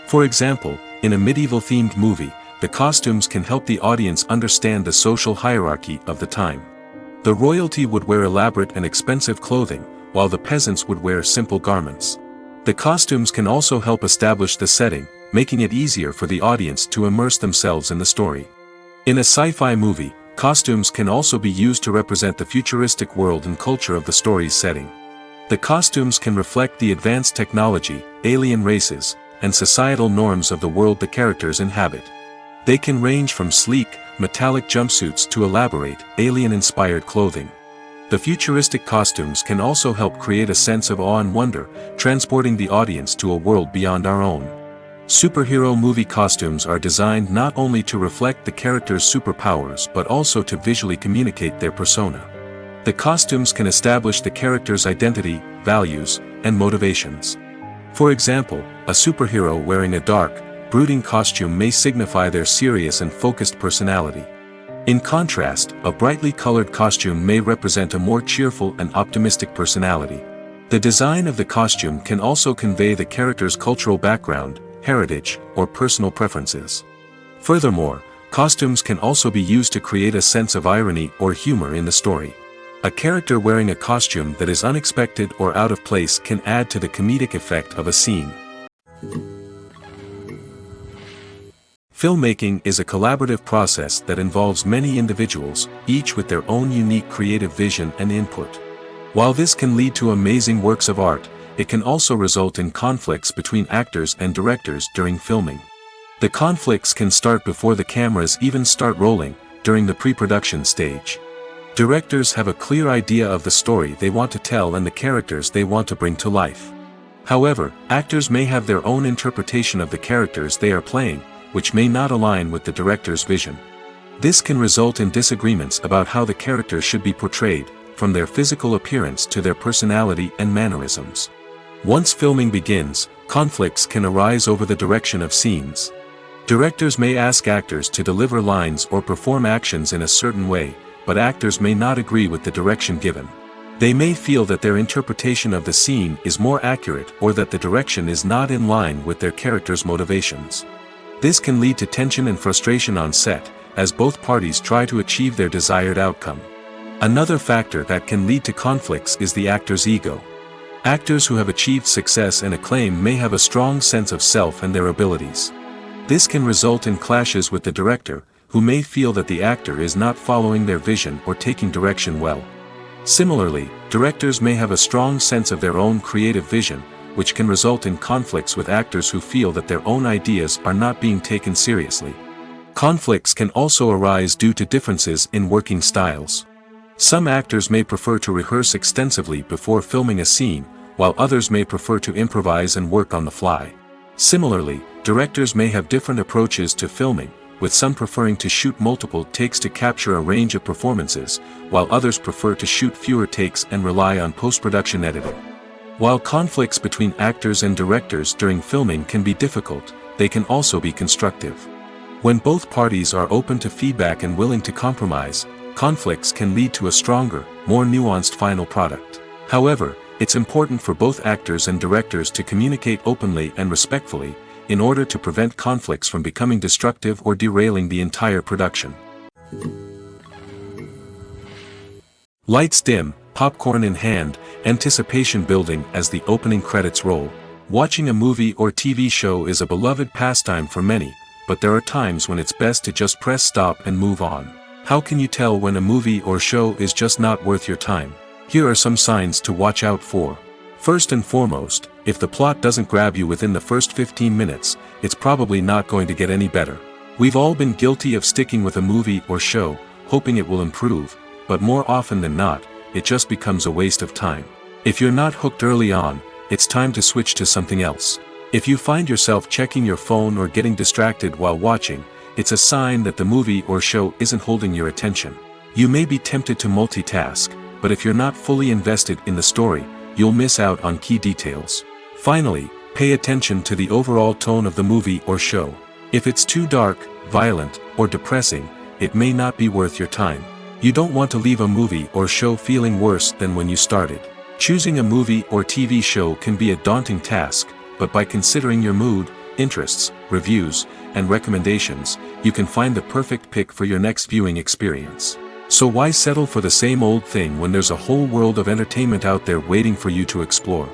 A: For example, in a medieval-themed movie, the costumes can help the audience understand the social hierarchy of the time. The royalty would wear elaborate and expensive clothing, while the peasants would wear simple garments. The costumes can also help establish the setting, making it easier for the audience to immerse themselves in the story. In a sci-fi movie, costumes can also be used to represent the futuristic world and culture of the story's setting. The costumes can reflect the advanced technology, alien races, and societal norms of the world the characters inhabit. They can range from sleek, metallic jumpsuits to elaborate, alien-inspired clothing. The futuristic costumes can also help create a sense of awe and wonder, transporting the audience to a world beyond our own. Superhero movie costumes are designed not only to reflect the character's superpowers but also to visually communicate their persona. The costumes can establish the character's identity, values, and motivations. For example, a superhero wearing a dark, brooding costume may signify their serious and focused personality. In contrast, a brightly colored costume may represent a more cheerful and optimistic personality. The design of the costume can also convey the character's cultural background, heritage, or personal preferences. Furthermore, costumes can also be used to create a sense of irony or humor in the story. A character wearing a costume that is unexpected or out of place can add to the comedic effect of a scene. Filmmaking is a collaborative process that involves many individuals, each with their own unique creative vision and input. While this can lead to amazing works of art, it can also result in conflicts between actors and directors during filming. The conflicts can start before the cameras even start rolling, during the pre-production stage. Directors have a clear idea of the story they want to tell and the characters they want to bring to life. However, actors may have their own interpretation of the characters they are playing, which may not align with the director's vision. This can result in disagreements about how the characters should be portrayed, from their physical appearance to their personality and mannerisms. Once filming begins, conflicts can arise over the direction of scenes. Directors may ask actors to deliver lines or perform actions in a certain way, but actors may not agree with the direction given. They may feel that their interpretation of the scene is more accurate or that the direction is not in line with their character's motivations. This can lead to tension and frustration on set, as both parties try to achieve their desired outcome. Another factor that can lead to conflicts is the actor's ego. Actors who have achieved success and acclaim may have a strong sense of self and their abilities. This can result in clashes with the director, who may feel that the actor is not following their vision or taking direction well. Similarly, directors may have a strong sense of their own creative vision, which can result in conflicts with actors who feel that their own ideas are not being taken seriously. Conflicts can also arise due to differences in working styles. Some actors may prefer to rehearse extensively before filming a scene, while others may prefer to improvise and work on the fly. Similarly, directors may have different approaches to filming, with some preferring to shoot multiple takes to capture a range of performances, while others prefer to shoot fewer takes and rely on post-production editing. While conflicts between actors and directors during filming can be difficult, they can also be constructive. When both parties are open to feedback and willing to compromise, conflicts can lead to a stronger, more nuanced final product. However, it's important for both actors and directors to communicate openly and respectfully, in order to prevent conflicts from becoming destructive or derailing the entire production. Lights dim, popcorn in hand, anticipation building as the opening credits roll. Watching a movie or TV show is a beloved pastime for many, but there are times when it's best to just press stop and move on. How can you tell when a movie or show is just not worth your time? Here are some signs to watch out for. First and foremost, if the plot doesn't grab you within the first 15 minutes, it's probably not going to get any better. We've all been guilty of sticking with a movie or show, hoping it will improve, but more often than not, it just becomes a waste of time. If you're not hooked early on, it's time to switch to something else. If you find yourself checking your phone or getting distracted while watching, it's a sign that the movie or show isn't holding your attention. You may be tempted to multitask, but if you're not fully invested in the story, you'll miss out on key details. Finally, pay attention to the overall tone of the movie or show. If it's too dark, violent, or depressing, it may not be worth your time. You don't want to leave a movie or show feeling worse than when you started. Choosing a movie or TV show can be a daunting task, but by considering your mood, interests, reviews, and recommendations, you can find the perfect pick for your next viewing experience. So why settle for the same old thing when there's a whole world of entertainment out there waiting for you to explore?